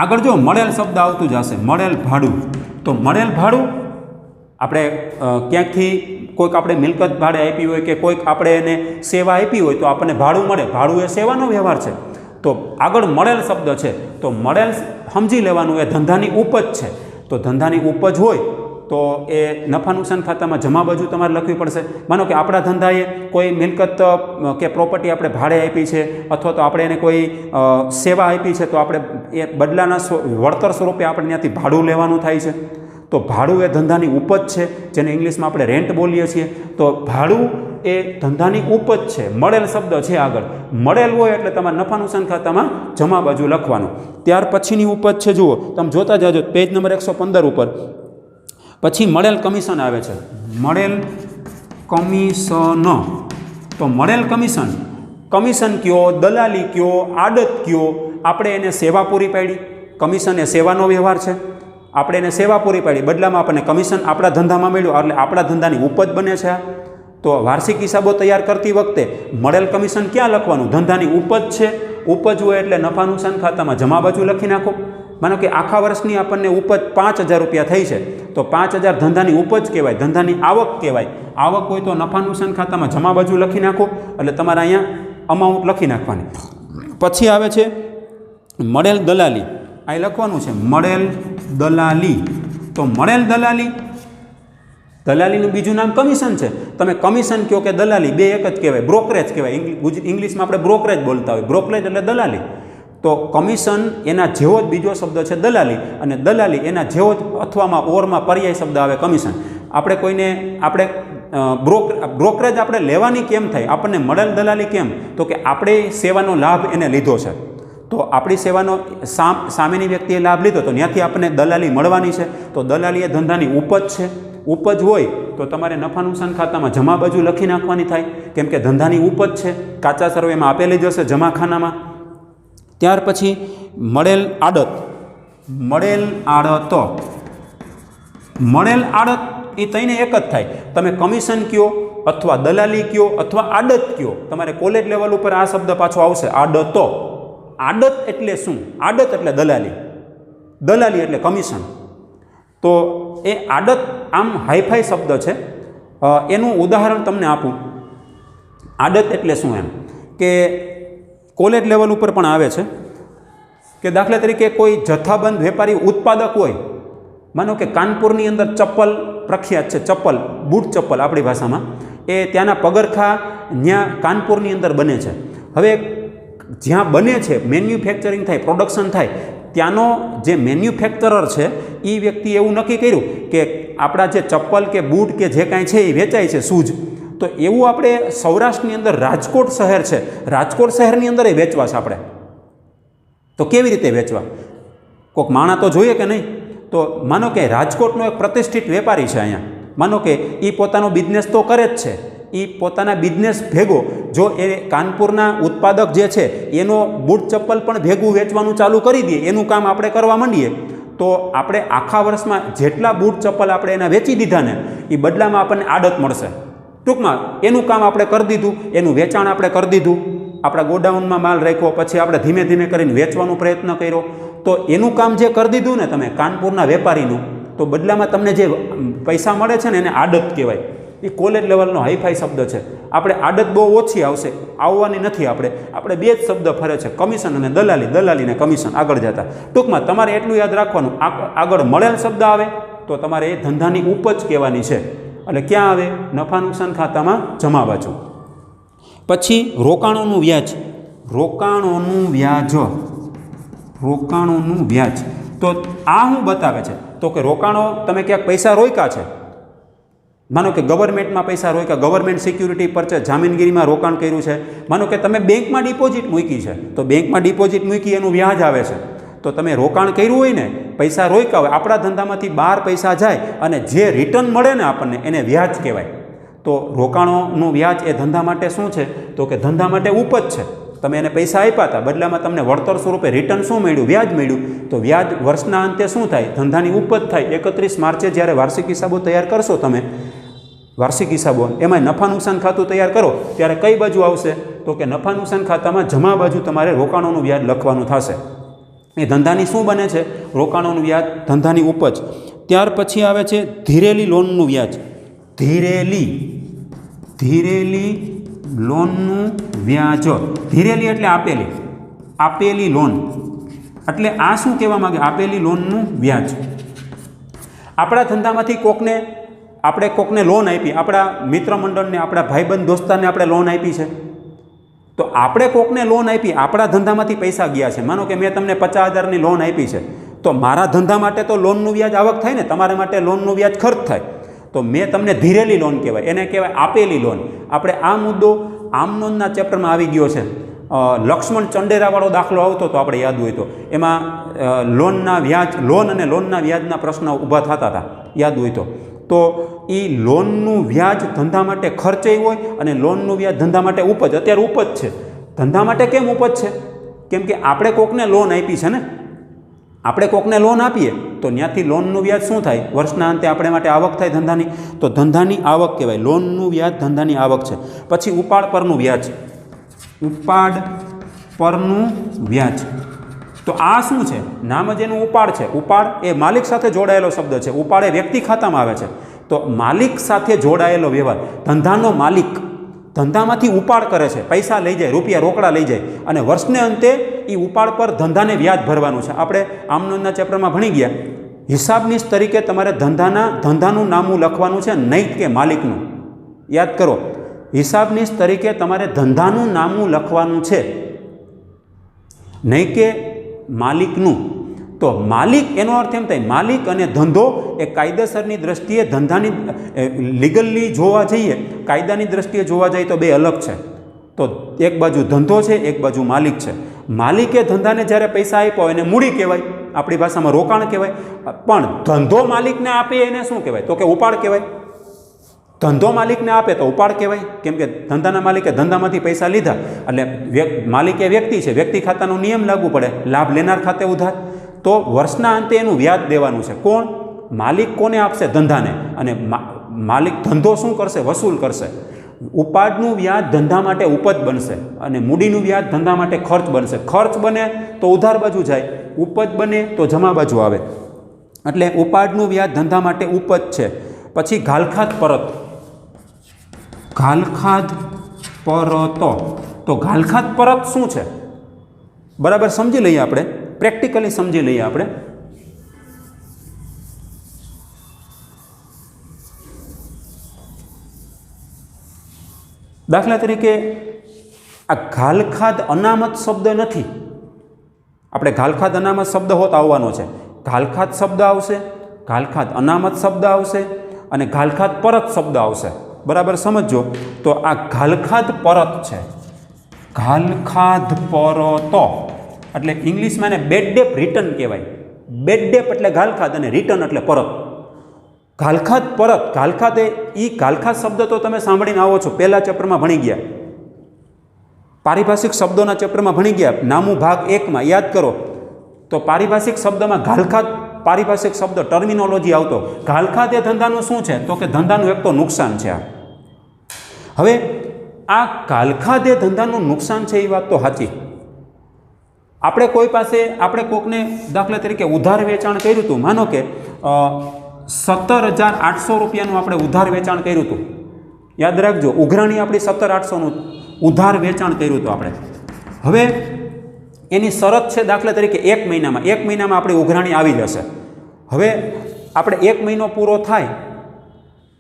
આગળ જો મળેલ શબ્દ આવતું જશે, મળેલ ભાડું. તો મળેલ ભાડું આપણે ક્યાંકથી કોઈક આપણે મિલકત ભાડે આપી હોય કે કોઈક આપણે એને સેવા આપી હોય તો આપણને ભાડું મળે. ભાડું એ સેવાનો વ્યવહાર છે. તો આગળ મળેલ શબ્દ છે તો મળેલ સમજી લેવાનું એ ધંધાની ઉપજ છે. તો ધંધાની ઉપજ હોય તો એ નફા નુકસાન ખાતામાં જમા બાજુ તમારે લખવી પડશે. માનો કે આપણા ધંધાએ કોઈ મિલકત કે પ્રોપર્ટી આપણે ભાડે આપી છે અથવા તો આપણે એને કોઈ સેવા આપી છે તો આપણે એ બદલાના વળતર સ્વરૂપે આપણે ત્યાંથી ભાડું લેવાનું થાય છે. તો ભાડું એ ધંધાની ઉપજ છે, જેને ઇંગ્લિશમાં આપણે રેન્ટ બોલીએ છીએ. તો ભાડું એ ધંધાની ઉપજ છે. મળેલ શબ્દ છે આગળ. મળેલ હોય એટલે તમારે નફા નુકસાન ખાતામાં જમા બાજુ લખવાનું. ત્યાર પછીની ઉપજ છે, જુઓ તમે જોતા જાજો પેજ નંબર 115 ઉપર. પછી મળેલ કમિશન આવે છે. મળેલ કમિશન. તો મળેલ કમિશન, કમિશન કયો, દલાલી કયો, આડત કયો, આપણે એને સેવા પૂરી પાડી. કમિશન એ સેવાનો વ્યવહાર છે. આપણે એને સેવા પૂરી પાડી, બદલામાં આપણને કમિશન આપણા ધંધામાં મળ્યું એટલે આપણા ધંધાની ઉપજ બને છે. તો વાર્ષિક હિસાબો તૈયાર કરતી વખતે મળેલ કમિશન ક્યાં લખવાનું? ધંધાની ઉપજ છે. ઉપજ હોય એટલે નફા નુકસાન ખાતામાં જમા બાજુ લખી નાખો. માનો કે આખા વર્ષની આપણને ઉપજ 5,000 રૂપિયા થઈ છે તો 5,000 ધંધાની ઉપજ કહેવાય, ધંધાની આવક કહેવાય. આવક હોય તો નફા નુકસાન ખાતામાં જમા બાજુ લખી નાખો એટલે તમારે અહીંયા અમાઉન્ટ લખી નાખવાની. પછી આવે છે મળેલ દલાલી. અહીં લખવાનું છે મળેલ દલાલી. તો મળેલ દલાલી, દલાલીનું બીજું નામ કમિશન છે. તમે કમિશન કહો કે દલાલી બે એક જ કહેવાય. બ્રોકરેજ કહેવાય. ઇંગ્લિશમાં આપણે બ્રોકરેજ બોલતા હોય. બ્રોકરેજ એટલે દલાલી. તો કમિશન એના જેવો જ બીજો શબ્દ છે દલાલી, અને દલાલી એના જેવો જ અથવામાં ઓરમાં પર્યાય શબ્દ આવે કમિશન. આપણે કોઈને આપણે બ્રોકરેજ આપણે લેવાની કેમ થાય? આપણને મળેલ દલાલી કેમ? તો કે આપણે સેવાનો લાભ એને લીધો છે. તો આપણી સેવાનો સામેની વ્યક્તિએ લાભ લીધો તો ત્યાંથી આપણને દલાલી મળવાની છે. તો દલાલી એ ધંધાની ઉપજ છે. ઉપજ હોય તો તમારે નફા નુકસાન ખાતામાં જમા બાજુ લખી નાખવાની થાય, કેમ કે ધંધાની ઉપજ છે. કાચા સર્વેમાં આપેલી જ હશે જમાખાનામાં. ત્યાર પછી મળેલ આડત. મળેલ આડત. મળેલ આડત એ તઈને એક જ થાય. તમે કમિશન કયો અથવા દલાલી કયો અથવા આડત કયો, તમારે કોલેજ લેવલ ઉપર આ શબ્દ પાછો આવશે આડતો. આડત એટલે શું? આડત એટલે દલાલી, દલાલી એટલે કમિશન. તો એ આડત આમ હાઈફાઈ શબ્દ છે. એનું ઉદાહરણ તમને આપું. આડત એટલે શું એમ કે કોલેજ લેવલ ઉપર પણ આવે છે કે દાખલા તરીકે કોઈ જથ્થાબંધ વેપારી ઉત્પાદક હોય. માનો કે કાનપુરની અંદર ચપ્પલ પ્રખ્યાત છે, ચપ્પલ, બૂટ ચપ્પલ આપણી ભાષામાં. એ ત્યાંના પગરખા ત્યાં કાનપુરની અંદર બને છે. હવે જ્યાં બને છે, મેન્યુફેક્ચરિંગ થાય, પ્રોડક્શન થાય, ત્યાંનો જે મેન્યુફેક્ચરર છે એ વ્યક્તિ એવું નક્કી કર્યું કે આપણા જે ચપ્પલ કે બૂટ કે જે કાંઈ છે એ વેચાય છે, શૂઝ. તો એવું આપણે સૌરાષ્ટ્રની અંદર રાજકોટ શહેર છે, રાજકોટ શહેરની અંદર એ વેચવા છે આપણે. તો કેવી રીતે વેચવા? કોઈક માણા તો જોઈએ કે નહીં? તો માનો કે રાજકોટનો એક પ્રતિષ્ઠિત વેપારી છે અહીંયા. માનો કે એ પોતાનો બિઝનેસ તો કરે જ છે. એ પોતાના બિઝનેસ ભેગો જો એ કાનપુરના ઉત્પાદક જે છે એનો બૂટ ચપ્પલ પણ ભેગું વેચવાનું ચાલુ કરી દઈએ, એનું કામ આપણે કરવા માંડીએ, તો આપણે આખા વર્ષમાં જેટલા બૂટ ચપ્પલ આપણે એના વેચી દીધા ને એ બદલામાં આપણને આડત મળશે. ટૂંકમાં એનું કામ આપણે કરી દીધું, એનું વેચાણ આપણે કરી દીધું, આપણા ગોડાઉનમાં માલ રાખ્યો, પછી આપણે ધીમે ધીમે કરીને વેચવાનો પ્રયત્ન કર્યો. તો એનું કામ જે કરી દીધું ને તમે કાનપુરના વેપારીનું, તો બદલામાં તમને જે પૈસા મળે છે ને એને આડત કહેવાય. એ કોલેજ લેવલનો હાઈફાઈ શબ્દ છે. આપણે આડત બહુ ઓછી આવશે, આવવાની નથી. આપણે બે જ શબ્દ ફરે છે, કમિશન અને દલાલી, દલાલી ને કમિશન આગળ જતા. ટૂંકમાં તમારે એટલું યાદ રાખવાનું, આગળ મળેલ શબ્દ આવે તો તમારે એ ધંધાની ઉપજ કહેવાની છે. એટલે ક્યાં આવે? નફા નુકસાન ખાતામાં જમા બાજુ. પછી રોકાણોનું વ્યાજ. રોકાણોનું વ્યાજ. રોકાણોનું વ્યાજ. તો આ શું બતાવે છે? તો કે રોકાણો તમે ક્યાંક પૈસા રોક્યા છે. માનો કે ગવર્મેન્ટમાં પૈસા રોક્યા, ગવર્મેન્ટ સિક્યુરિટી પર છે, જામીનગીરીમાં રોકાણ કર્યું છે. માનો કે તમે બેંકમાં ડિપોઝિટ મૂકી છે, તો બેંકમાં ડિપોઝિટ મૂકી એનું વ્યાજ આવે છે. તો તમે રોકાણ કર્યું હોય ને, પૈસા રોક્યા હોય, આપણા ધંધામાંથી બહાર પૈસા જાય અને જે રિટર્ન મળે ને આપણને એને વ્યાજ કહેવાય. તો રોકાણોનું વ્યાજ એ ધંધા માટે શું છે? તો કે ધંધા માટે ઉપજ છે. તમે એને પૈસા આપ્યા હતા, બદલામાં તમને વળતર સ્વરૂપે રિટર્ન શું મળ્યું? વ્યાજ મળ્યું. તો વ્યાજ વર્ષના અંતે શું થાય? ધંધાની ઉપજ થાય. 31 માર્ચે જ્યારે વાર્ષિક હિસાબો તૈયાર કરશો તમે, વાર્ષિક હિસાબો, એમાં નફા નુકસાન ખાતું તૈયાર કરો ત્યારે કઈ બાજુ આવશે? તો કે નફા નુકસાન ખાતામાં જમા બાજુ તમારે રોકાણોનું વ્યાજ લખવાનું થશે. એ ધંધાની શું બને છે? રોકાણોનું વ્યાજ, ધંધાની ઉપજ. ત્યાર પછી આવે છે ધીરેલી લોનનું વ્યાજ. ધીરેલી લોનનું વ્યાજ. ધીરેલી એટલે આપેલી લોન. એટલે આ શું કહેવા માંગે? આપેલી લોનનું વ્યાજ. આપણા ધંધામાંથી આપણે કોકને લોન આપી, આપણા મિત્ર મંડળને, આપણા ભાઈબંધ દોસ્તારને આપણે લોન આપી છે. તો આપણે કોકને લોન આપી, આપણા ધંધામાંથી પૈસા ગયા છે. માનો કે મેં તમને 50,000ની લોન આપી છે, તો મારા ધંધા માટે તો લોનનું વ્યાજ આવક થાય ને, તમારા માટે લોનનું વ્યાજ ખર્ચ થાય. તો મેં તમને ધીરેલી લોન કહેવાય, એને કહેવાય આપેલી લોન. આપણે આ મુદ્દો આમનોંધના ચેપ્ટરમાં આવી ગયો છે. લક્ષ્મણ ચંડેરાવાળો દાખલો આવતો તો આપણે યાદ હોય તો, એમાં લોન અને લોનના વ્યાજના પ્રશ્નો ઊભા થતા હતા, યાદ હોય તો એ લોનનું વ્યાજ ધંધા માટે ખર્ચે હોય અને લોનનું વ્યાજ ધંધા માટે ઉપજ. અત્યારે ઉપજ છે ધંધા માટે. કેમ ઉપજ છે? કેમ કે આપણે કોકને લોન આપી છે ને, આપણે કોકને લોન આપીએ તો ત્યાંથી લોનનું વ્યાજ શું થાય? વર્ષના અંતે આપણે માટે આવક થાય ધંધાની, તો ધંધાની આવક કહેવાય. લોનનું વ્યાજ ધંધાની આવક છે. પછી ઉપાડ પરનું વ્યાજ. ઉપાડ પરનું વ્યાજ, તો આ શું છે? નામ જ એનું ઉપાડ છે. ઉપાડ એ માલિક સાથે જોડાયેલો શબ્દ છે. ઉપાડ એ વ્યક્તિ ખાતામાં આવે છે. તો માલિક સાથે જોડાયેલો વ્યવહાર. ધંધાનો માલિક ધંધામાંથી ઉપાડ કરે છે, પૈસા લઈ જાય, રૂપિયા રોકડા લઈ જાય, અને વર્ષને અંતે એ ઉપાડ પર ધંધાને વ્યાજ ભરવાનું છે. આપણે આમનોંધના ચેપ્ટરમાં ભણી ગયા. હિસાબનીશ તરીકે તમારે ધંધાનું નામું લખવાનું છે, નહીં કે માલિકનું. યાદ કરો, હિસાબનીશ તરીકે તમારે ધંધાનું નામું લખવાનું છે, નહીં કે માલિકનું. તો માલિક એનો અર્થ એમ થાય, માલિક અને ધંધો એ કાયદેસરની દ્રષ્ટિએ ધંધાની લીગલી જોવા જઈએ, કાયદાની દ્રષ્ટિએ જોવા જઈએ તો બે અલગ છે. તો એક બાજુ ધંધો છે, એક બાજુ માલિક છે. માલિકે ધંધાને જ્યારે પૈસા આપ્યો એને મૂડી કહેવાય, આપણી ભાષામાં રોકાણ કહેવાય. પણ ધંધો માલિકને આપે એને શું કહેવાય? તો કે ઉપાડ કહેવાય. ધંધો માલિકને આપે તો ઉપાડ કહેવાય. કેમ કે ધંધાના માલિકે ધંધામાંથી પૈસા લીધા, એટલે માલિક એ વ્યક્તિ છે, વ્યક્તિ ખાતાનો નિયમ લાગુ પડે, લાભ લેનાર ખાતે ઉધાર. તો વર્ષના અંતે એનું વ્યાજ દેવાનું છે. કોણ? માલિક કોને આપશે? ધંધાને. અને માલિક ધંધો શું કરશે? વસૂલ કરશે. ઉપાડનું વ્યાજ ધંધા માટે ઉપજ બનશે, અને મૂડીનું વ્યાજ ધંધા માટે ખર્ચ બનશે. ખર્ચ બને તો ઉધાર બાજુ જાય, ઉપજ બને તો જમા બાજુ આવે. એટલે ઉપાડનું વ્યાજ ધંધા માટે ઉપજ છે. પછી ઘાલખાદ પરત. ઘાલખાદ પરતો. તો ઘાલખાદ પરત શું છે? બરાબર સમજી લઈએ આપણે, પ્રેક્ટિકલી સમજી લઈએ આપણે. દાખલા તરીકે આ ઘાલખાદ અનામત શબ્દ નથી. આપણે ઘાલખાદ અનામત શબ્દ હોત આવવાનો છે. ઘાલખાદ શબ્દ આવશે, ઘાલખાદ અનામત શબ્દ આવશે, અને ઘાલખાદ પરત શબ્દ આવશે. બરાબર સમજો. તો આ ઘાલખાદ પરત છે. ઘાલખાદ પરતો એટલે ઇંગ્લિશમાં એને બેડ ડેપ રિટર્ન કહેવાય. બેડ ડેપ એટલે ઘાલખાદ અને રિટર્ન એટલે પરત. ઘાલખાદ પરત. ઘાલખાદ એ ઘાલખાદ શબ્દ તો તમે સાંભળીને આવો છો, પહેલા ચેપ્ટરમાં ભણી ગયા. પારિભાષિક શબ્દોના ચેપ્ટરમાં ભણી ગયા. નામું ભાગ 1માં યાદ કરો તો પારિભાષિક શબ્દમાં ઘાલખાદ પારિભાષિક શબ્દ ટર્મિનોલોજી આવતો. ઘાલખાદ એ ધંધાનું શું છે? તો કે ધંધાનું એક તો નુકસાન છે. હવે આ ઘાલખાદ એ ધંધાનું નુકસાન છે એ વાત તો સાચી. આપણે કોઈ પાસે, આપણે કોકને દાખલા તરીકે ઉધાર વેચાણ કર્યું હતું. માનો કે 17,800 રૂપિયાનું આપણે ઉધાર વેચાણ કર્યું હતું. યાદ રાખજો, ઉઘરાણી આપણી 17,800નું ઉધાર વેચાણ કર્યું હતું આપણે. હવે એની શરત છે દાખલા તરીકે 1 મહિનામાં, 1 મહિનામાં આપણી ઉઘરાણી આવી જશે. હવે આપણે 1 મહિનો પૂરો થાય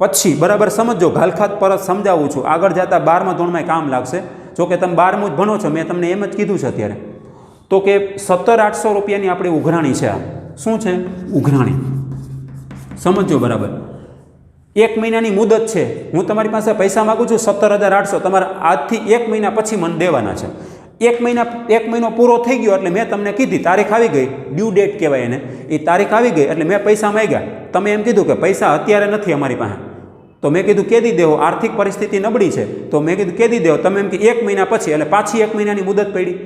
પછી, બરાબર સમજો, ઘાલખાદ પરત સમજાવું છું, આગળ જતાં 12મા ધોરણમાં કામ લાગશે. જો કે તમે 12મું જ ભણો છો, મેં તમને એમ જ કીધું છે અત્યારે. તો કે 17,800 રૂપિયાની આપણી ઉઘરાણી છે. આ શું છે? ઉઘરાણી. સમજો બરાબર. 1 મહિનાની મુદત છે. હું તમારી પાસે પૈસા માગું છું 17,800, તમારે આજથી 1 મહિના પછી મને દેવાના છે. 1 મહિનો પૂરો થઈ ગયો એટલે મેં તમને કીધી, તારીખ આવી ગઈ, ડ્યુ ડેટ કહેવાય એને, એ તારીખ આવી ગઈ એટલે મેં પૈસા માંગ્યા. તમે એમ કીધું કે પૈસા અત્યારે નથી અમારી પાસે, તો તો મેં કીધું કેદી દેવો, આર્થિક પરિસ્થિતિ નબળી છે, તો મેં કીધું કેદી દેવો, તમે એમ કે 1 મહિના પછી, એટલે પાછી 1 મહિનાની મુદત પડી,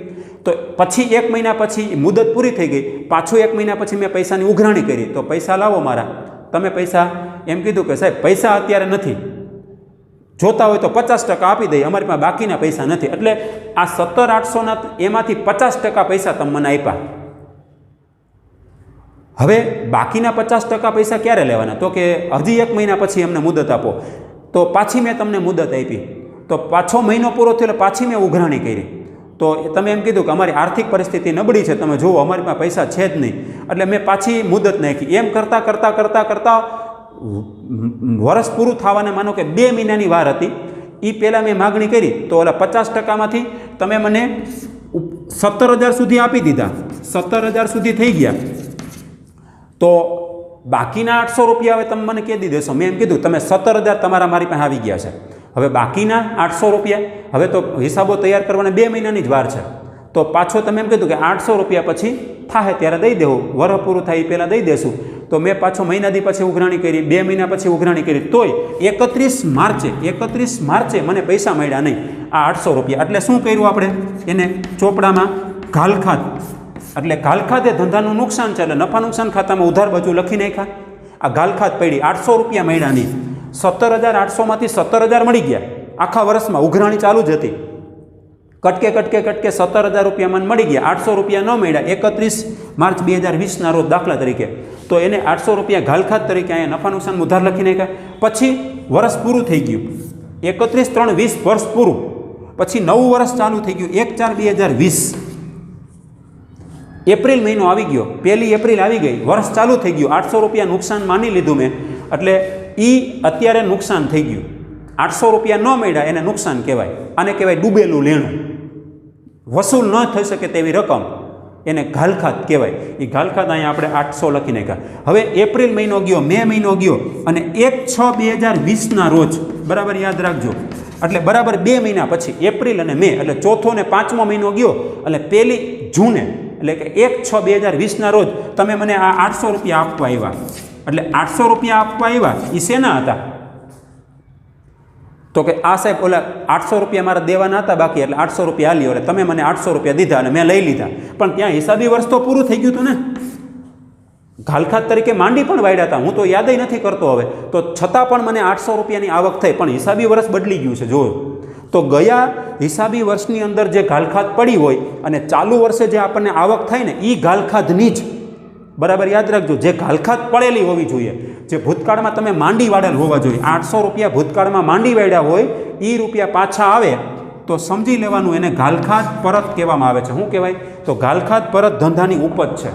તો પછી 1 મહિના પછી મુદત પૂરી થઈ ગઈ, પાછું 1 મહિના પછી મેં પૈસાની ઉઘરાણી કરી, તો પૈસા લાવો મારા, તમે પૈસા, એમ કીધું કે સાહેબ પૈસા અત્યારે નથી, જોતા હોય તો 50% આપી દઈએ, અમારી પાસે બાકીના પૈસા નથી, એટલે આ 17,800ના એમાંથી 50% પૈસા તમે મને આપ્યા. હવે બાકીના 50% પૈસા ક્યારે લેવાના, તો કે હજી 1 મહિના પછી અમને મુદત આપો, તો પાછી મેં તમને મુદત આપી, તો પાછો મહિનો પૂરો થયો એટલે પાછી મેં ઉઘરાણી કરી, તો તમે એમ કીધું કે અમારી આર્થિક પરિસ્થિતિ નબળી છે, તમે જુઓ અમારી પાસે પૈસા છે જ નહીં, એટલે મેં પાછી મુદત નાખી. એમ કરતાં કરતાં કરતાં કરતાં વર્ષ પૂરું થવાને માનો કે 2 મહિનાની વાર હતી, એ પહેલાં મેં માગણી કરી, તો ઓલા 50%માંથી તમે મને 17,000 સુધી આપી દીધા, 17,000 સુધી થઈ ગયા, તો બાકીના 800 રૂપિયા હવે તમે મને કહી દેશો. મેં એમ કીધું તમે 17,000 તમારા મારી પાસે આવી ગયા છે, હવે બાકીના 800 રૂપિયા, હવે તો હિસાબો તૈયાર કરવાના 2 મહિનાની જ વાર છે, તો પાછો તમે એમ કીધું કે 800 રૂપિયા પછી થાય ત્યારે દઈ દેવું, વરસ પૂરું થાય એ પહેલાં દઈ દેશું, તો મેં પાછો મહિનાથી પછી ઉઘરાણી કરી, 2 મહિના પછી ઉઘરાણી કરી, તોય 31 માર્ચે મને પૈસા મળ્યા નહીં આ 800 રૂપિયા. એટલે શું કર્યું આપણે, એને ચોપડામાં ઘાલખાત, એટલે ઘાલખાત એ ધંધાનું નુકસાન છે, એટલે નફા નુકસાન ખાતામાં ઉધાર બાજુ લખી નાખ્યા, આ ઘાલખાત પડી, 800 રૂપિયા મળ્યા નહીં, 17,800માંથી 17,000 મળી ગયા, આખા વર્ષમાં ઉઘરાણી ચાલુ જ હતી, કટકે 17,000 રૂપિયા મને મળી ગયા, 800 રૂપિયા ન મળ્યા 31 માર્ચ 2020ના રોજ દાખલા તરીકે, તો એને 800 રૂપિયા ઘાલખાત તરીકે અહીંયા નફા નુકસાન ઉધાર લખી નાખ્યા. પછી વર્ષ પૂરું થઈ ગયું, 31/3/20 વર્ષ પૂરું, પછી નવું વર્ષ ચાલુ થઈ ગયું 1/4/2020, એપ્રિલ મહિનો આવી ગયો, 1 એપ્રિલ આવી ગઈ, વર્ષ ચાલુ થઈ ગયું, 800 રૂપિયા નુકસાન માની લીધું મેં, એટલે એ અત્યારે નુકસાન થઈ ગયું, 800 રૂપિયા ન મળ્યા એને નુકસાન કહેવાય, આને કહેવાય ડૂબેલું લેણું, વસૂલ ન થઈ શકે તેવી રકમ, એને ઘાલખાત કહેવાય. એ ઘાલખાત અહીંયા આપણે 800 લખી નાખ્યા. હવે એપ્રિલ મહિનો ગયો, મે મહિનો ગયો, અને 1/6/2020ના રોજ, બરાબર યાદ રાખજો, એટલે બરાબર 2 મહિના પછી એપ્રિલ અને મે, એટલે ચોથો ને 5મો મહિનો ગયો, એટલે 1 જૂને, એટલે કે 1/6/2020ના રોજ તમે મને આ 800 રૂપિયા આપવા આવ્યા. એટલે 800 રૂપિયા આપવા આવ્યા એ શેના હતા, તો કે આ સાહેબ ઓલા 800 રૂપિયા મારા દેવાના હતા બાકી, એટલે 800 રૂપિયા આલ્યો, એટલે તમે મને 800 રૂપિયા દીધા અને મેં લઈ લીધા, પણ ત્યાં હિસાબી વર્ષ તો પૂરું થઈ ગયું હતું ને, ઘાલખાત તરીકે માંડી પણ વાળ્યા હતા, હું તો યાદ નથી કરતો હવે, તો છતાં પણ મને 800 રૂપિયાની આવક થઈ, પણ હિસાબી વર્ષ બદલી ગયું છે. જોયું તો ગયા હિસાબી વર્ષની અંદર જે ઘાલખાત પડી હોય અને ચાલુ વર્ષે જે આપણને આવક થાય ને એ ઘાલખાતની જ, બરાબર યાદ રાખજો, જે ઘાલખાત પડેલી હોવી જોઈએ, જે ભૂતકાળમાં તમે માંડી વાળેલ હોવા જોઈએ. 800 રૂપિયા ભૂતકાળમાં માંડી વાળ્યા હોય, એ રૂપિયા પાછા આવે તો સમજી લેવાનું એને ઘાલખાત પરત કહેવામાં આવે છે. શું કહેવાય, તો ઘાલખાત પરત ધંધાની ઉપજ છે.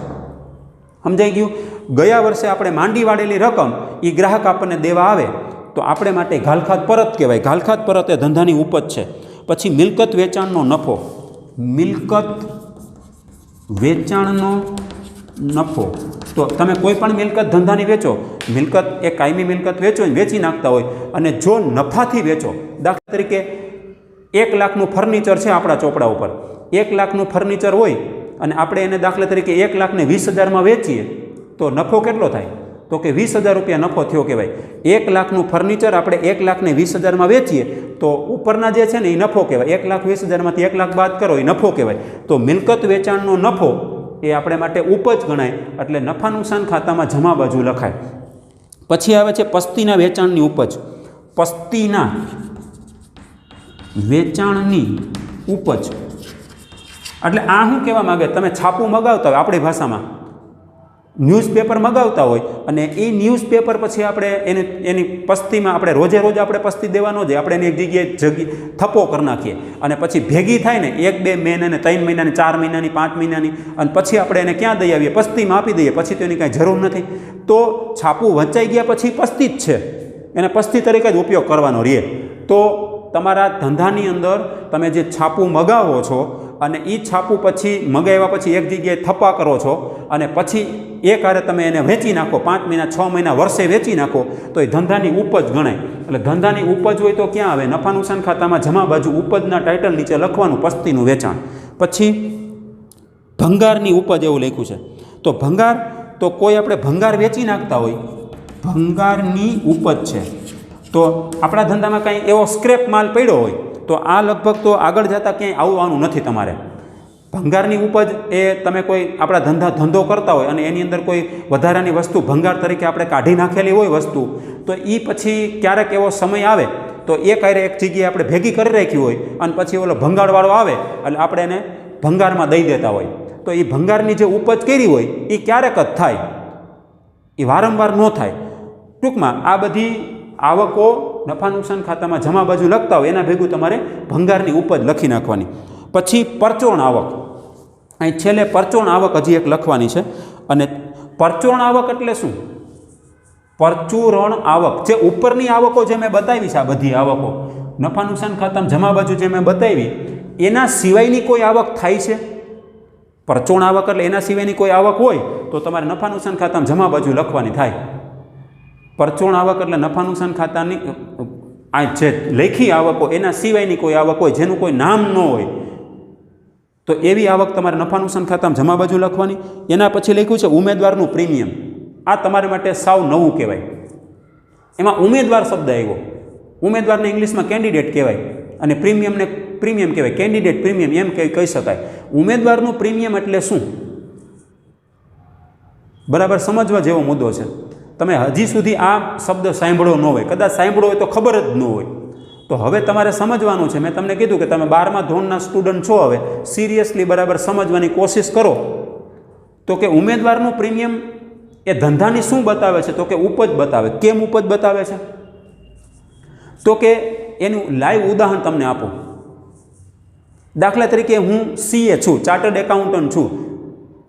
સમજાઈ ગયું. ગયા વર્ષે આપણે માંડી વાળેલી રકમ એ ગ્રાહક આપણને દેવા આવે તો આપણે માટે ઘાલખાત પરત કહેવાય. ઘાલખાત પરત એ ધંધાની ઉપજ છે. પછી મિલકત વેચાણનો નફો, મિલકત વેચાણનો નફો, તો તમે કોઈ પણ મિલકત ધંધાની વેચો, મિલકત એ કાયમી મિલકત વેચો, વેચી નાખતા હોય, અને જો નફાથી વેચો, દાખલા તરીકે 1 લાખનું ફર્નિચર છે આપણા ચોપડા ઉપર, 1 લાખનું ફર્નિચર હોય અને આપણે એને દાખલા તરીકે 1,20,000માં વેચીએ તો નફો કેટલો થાય, તો કે 20,000 રૂપિયા નફો થયો કહેવાય. 1 લાખનું ફર્નિચર આપણે 1,20,000માં વેચીએ તો ઉપરના જે છે ને એ નફો કહેવાય. 1,20,000માંથી 1 લાખ બાદ કરો એ નફો કહેવાય. તો મિલકત વેચાણનો નફો એ આપણે માટે ઉપજ ગણાય, એટલે નફા નુકસાન ખાતામાં જમા બાજુ લખાય. પછી આવે છે પસ્તીના વેચાણની ઉપજ, પસ્તીના વેચાણની ઉપજ, એટલે આ શું કહેવા માગે, તમે છાપું મગાવતા હોય આપણી ભાષામાં, ન્યૂઝપેપર મગાવતા હોય અને એ ન્યૂઝપેપર પછી આપણે એની પસ્તીમાં આપણે રોજે રોજ આપણે પસ્તી દેવાનો જ, આપણે એની એક જગ્યાએ થપ્પો કરી નાખીએ અને પછી ભેગી થાય ને 1-2 મહિનાને 3 મહિનાની 4 મહિનાની 5 મહિનાની, અને પછી આપણે એને ક્યાં દઈ આવીએ, પસ્તીમાં આપી દઈએ, પછી તો એની કાંઈ જરૂર નથી. તો છાપું વંચાઈ ગયા પછી પસ્તી જ છે, એને પસ્તી તરીકે જ ઉપયોગ કરવાનો રહે. તો તમારા ધંધાની અંદર તમે જે છાપું મગાવો છો અને એ છાપું પછી મગાવ્યા પછી એક જગ્યાએ થપ્પા કરો છો અને પછી એક હારે તમે એને વેચી નાખો, 5 મહિના 6 મહિના વર્ષે વેચી નાખો, તો એ ધંધાની ઉપજ ગણાય. એટલે ધંધાની ઉપજ હોય તો ક્યાં આવે, નફા નુકસાન ખાતામાં જમા બાજુ ઉપજના ટાઇટલ નીચે લખવાનું પસ્તીનું વેચાણ. પછી ભંગારની ઉપજ એવું લખ્યું છે. તો ભંગાર, તો કોઈ આપણે ભંગાર વેચી નાખતા હોય, ભંગારની ઉપજ છે, તો આપણા ધંધામાં કાંઈ એવો સ્ક્રેપ માલ પડ્યો હોય તો આ લગભગ તો આગળ જતાં ક્યાંય આવવાનું નથી તમારે. ભંગારની ઉપજ એ તમે કોઈ આપણા ધંધો કરતા હોય અને એની અંદર કોઈ વધારાની વસ્તુ ભંગાર તરીકે આપણે કાઢી નાખેલી હોય વસ્તુ, તો એ પછી ક્યારેક એવો સમય આવે તો એ કાર્ય એક જગ્યાએ આપણે ભેગી કરી રાખી હોય અને પછી ઓલો ભંગારવાળો આવે એટલે આપણે એને ભંગારમાં દઈ દેતા હોય. તો એ ભંગારની જે ઉપજ કરી હોય એ ક્યારેક જ થાય, એ વારંવાર ન થાય. ટૂંકમાં આ બધી આવકો નફા નુકસાન ખાતામાં જમા બાજુ લખતા હોય એના ભેગું તમારે ભંગારની ઉપજ લખી નાખવાની. પછી પરચોણ આવક, અહીં છેલ્લે પરચોણ આવક હજી એક લખવાની છે. અને પરચોણ આવક એટલે શું? પરચુરણ આવક, જે ઉપરની આવકો જે મેં બતાવી છે, આ બધી આવકો નફા નુકસાન ખાતામાં જમા બાજુ જે મેં બતાવી એના સિવાયની કોઈ આવક થાય છે? પરચોણ આવક એટલે એના સિવાયની કોઈ આવક હોય તો તમારે નફા નુકસાન ખાતામાં જમા બાજુ લખવાની થાય. પરચોણ આવક એટલે નફા નુકસાન ખાતાની આ જે લેખી આવકો એના સિવાયની કોઈ આવક હોય જેનું કોઈ નામ ન હોય તો એવી આવક તમારે નફા નુકસાન ખાતામાં જમા બાજુ લખવાની. એના પછી લખ્યું છે ઉમેદવારનું પ્રીમિયમ. આ તમારા માટે સાવ નવું કહેવાય. એમાં ઉમેદવાર શબ્દ આવ્યો. ઉમેદવારને ઇંગ્લિશમાં કેન્ડિડેટ કહેવાય અને પ્રીમિયમને પ્રીમિયમ કહેવાય. કેન્ડિડેટ પ્રીમિયમ એમ કહી શકાય. ઉમેદવારનું પ્રીમિયમ એટલે શું? બરાબર સમજવા જેવો મુદ્દો છે. તમે હજી સુધી આ શબ્દ સાંભળ્યો ન હોય, કદાચ સાંભળ્યો હોય તો ખબર જ ન હોય. તો હવે તમારે સમજવાનું છે. મેં તમને કીધું કે તમે 12મા ધોરણના સ્ટુડન્ટ છો, હવે સિરિયસલી બરાબર સમજવાની કોશિશ કરો. તો કે ઉમેદવારનું પ્રીમિયમ એ ધંધાની શું બતાવે છે? તો કે ઉપજ બતાવે. કેમ ઉપજ બતાવે છે? તો કે એનું લાઈવ ઉદાહરણ તમને આપું. દાખલા તરીકે હું સીએ છું, ચાર્ટર્ડ એકાઉન્ટન્ટ છું.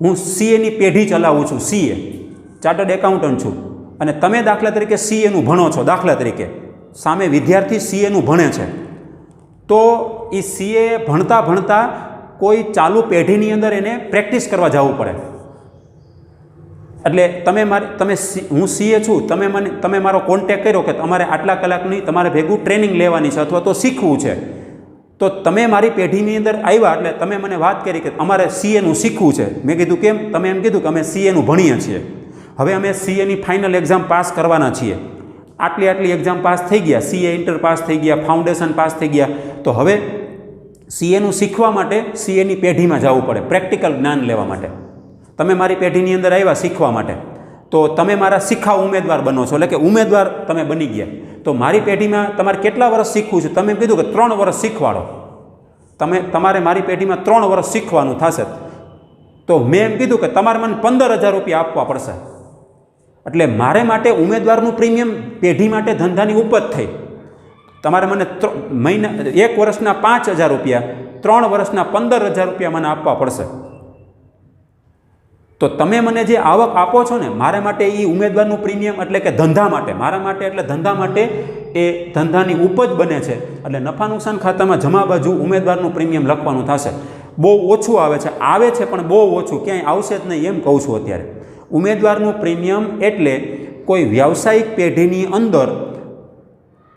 હું સીએની પેઢી ચલાવું છું, સીએ ચાર્ટર્ડ એકાઉન્ટન્ટ છું. અને તમે દાખલા તરીકે સીએનું ભણો છો. દાખલા તરીકે સામે વિદ્યાર્થી સીએનું ભણે છે, તો એ સીએ ભણતા ભણતા કોઈ ચાલુ પેઢીની અંદર એને પ્રેક્ટિસ કરવા જવું પડે. એટલે હું સીએ છું, તમે મારો કોન્ટેક્ટ કર્યો કે તમારે આટલા કલાકની તમારે ભેગું ટ્રેનિંગ લેવાની છે અથવા તો શીખવું છે. તો તમે મારી પેઢીની અંદર આવ્યા એટલે તમે મને વાત કરી કે અમારે સીએનું શીખવું છે. મેં કીધું કેમ? તમે એમ કીધું કે અમે સીએનું ભણીએ છીએ, હવે અમે સીએની ફાઇનલ એક્ઝામ પાસ કરવાના છીએ. આટલી એક્ઝામ પાસ થઈ ગયા, સીએ ઇન્ટર પાસ થઈ ગયા, ફાઉન્ડેશન પાસ થઈ ગયા. તો હવે સીએનું શીખવા માટે સીએની પેઢીમાં જવું પડે, પ્રેક્ટિકલ જ્ઞાન લેવા માટે. તમે મારી પેઢીની અંદર આવ્યા શીખવા માટે, તો તમે મારા શીખાવ ઉમેદવાર બનો છો, એટલે કે ઉમેદવાર તમે બની ગયા. તો મારી પેઢીમાં તમારે કેટલા વર્ષ શીખવું છે? તમે એમ કીધું કે 3 વર્ષ શીખવાડો. તમારે મારી પેઢીમાં 3 વર્ષ શીખવાનું થશે. તો મેં એમ કીધું કે તમારે મને 15,000 રૂપિયા આપવા પડશે. એટલે મારે માટે ઉમેદવારનું પ્રીમિયમ પેઢી માટે ધંધાની ઉપજ થઈ. તમારે મને મહિના 1 વર્ષના 5,000 રૂપિયા, 3 વર્ષના 15,000 રૂપિયા મને આપવા પડશે. તો તમે મને જે આવક આપો છો ને, મારા માટે એ ઉમેદવારનું પ્રીમિયમ એટલે કે ધંધા માટે, મારા માટે એટલે ધંધા માટે એ ધંધાની ઉપજ બને છે. એટલે નફા નુકસાન ખાતામાં જમા બાજુ ઉમેદવારનું પ્રીમિયમ લખવાનું થશે. બહુ ઓછું આવે છે પણ બહુ ઓછું, ક્યાંય આવશે જ નહીં એમ કહું છું અત્યારે. ઉમેદવારનું પ્રીમિયમ એટલે કોઈ વ્યાવસાયિક પેઢીની અંદર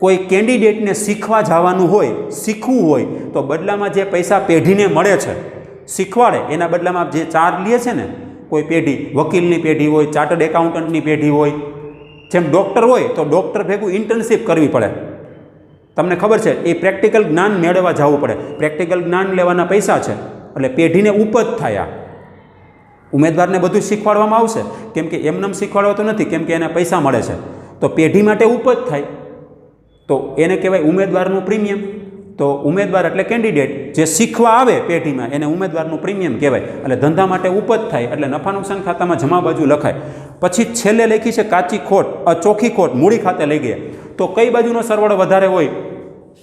કોઈ કેન્ડિડેટને શીખવા જવાનું હોય, શીખવું હોય, તો બદલામાં જે પૈસા પેઢીને મળે છે શીખવાડે, એના બદલામાં જે ચાર્જ લે છે ને કોઈ પેઢી, વકીલની પેઢી હોય, ચાર્ટર્ડ એકાઉન્ટન્ટની પેઢી હોય, જેમ ડૉક્ટર હોય તો ડૉક્ટર ભેગું ઇન્ટર્નશીપ કરવી પડે. તમને ખબર છે એ પ્રેક્ટિકલ જ્ઞાન મેળવવા જવું પડે. પ્રેક્ટિકલ જ્ઞાન લેવાના પૈસા છે એટલે પેઢીને ઉપજ થાય. આ ઉમેદવારને બધું શીખવાડવામાં આવશે, કેમ કે એમનેમ શીખવાડવાતું નથી, કેમ કે એને પૈસા મળે છે. તો પેઢી માટે ઉપજ થાય, તો એને કહેવાય ઉમેદવારનું પ્રીમિયમ. તો ઉમેદવાર એટલે કેન્ડિડેટ જે શીખવા આવે પેઢીમાં, એને ઉમેદવારનું પ્રીમિયમ કહેવાય. એટલે ધંધા માટે ઉપજ થાય એટલે નફા નુકસાન ખાતામાં જમા બાજુ લખાય. પછી છેલ્લે લખી છે કાચી ખોટ, ચોખ્ખી ખોટ મૂડી ખાતે લઈ ગયા. તો કઈ બાજુનો સરવાળો વધારે હોય?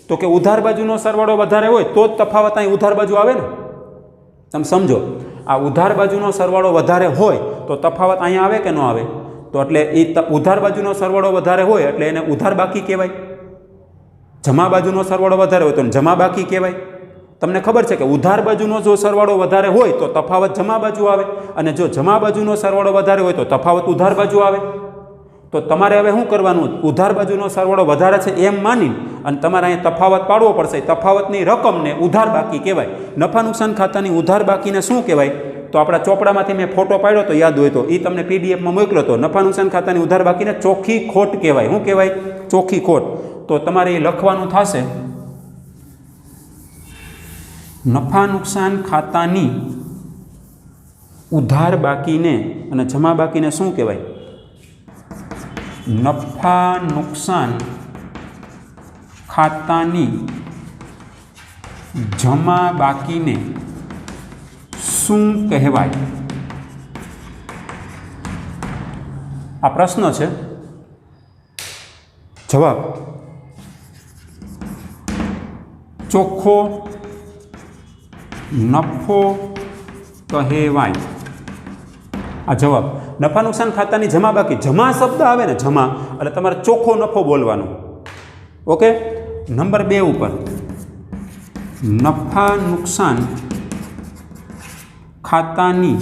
તો કે ઉધાર બાજુનો સરવાળો વધારે હોય તો જ તફાવત અહીં ઉધાર બાજુ આવે ને. તમે સમજો, આ ઉધાર બાજુનો સરવાળો વધારે હોય તો તફાવત અહીંયા આવે કે ન આવે? તો એટલે એ ઉધાર બાજુનો સરવાળો વધારે હોય એટલે એને ઉધાર બાકી કહેવાય. જમા બાજુનો સરવાળો વધારે હોય તો જમા બાકી કહેવાય. તમને ખબર છે કે ઉધાર બાજુનો જો સરવાળો વધારે હોય તો તફાવત જમા બાજુ આવે, અને જો જમા બાજુનો સરવાળો વધારે હોય તો તફાવત ઉધાર બાજુ આવે. તો તમારે હવે શું કરવાનું? ઉધાર બાજુનો સરવાળો વધારે છે એમ માની અને તમારે અહીંયા તફાવત પાડવો પડશે. તફાવતની રકમને ઉધાર બાકી કહેવાય. નફા નુકસાન ખાતાની ઉધાર બાકીને શું કહેવાય? તો આપણા ચોપડામાંથી મેં ફોટો પાડ્યો તો યાદ હોય તો એ તમને પીડીએફમાં મોકલ્યો તો. નફા નુકસાન ખાતાની ઉધાર બાકીને ચોખ્ખી ખોટ કહેવાય. શું કહેવાય? ચોખ્ખી ખોટ. તો તમારે એ લખવાનું થશે નફા નુકસાન ખાતાની ઉધાર બાકીને અને જમા બાકીને શું કહેવાય? નફા નુકસાન ખાતાની જમા બાકીને શું કહેવાય? આ પ્રશ્ન છે. જવાબ ચોખ્ખો નફો કહેવાય. આ જવાબ નફા નુકસાન ખાતાની જમા બાકી, જમા શબ્દ આવે ને જમા એટલે તમારે ચોખ્ખો નફો બોલવાનો. ઓકે, નંબર 2 ઉપર નફા નુકસાન ખાતાની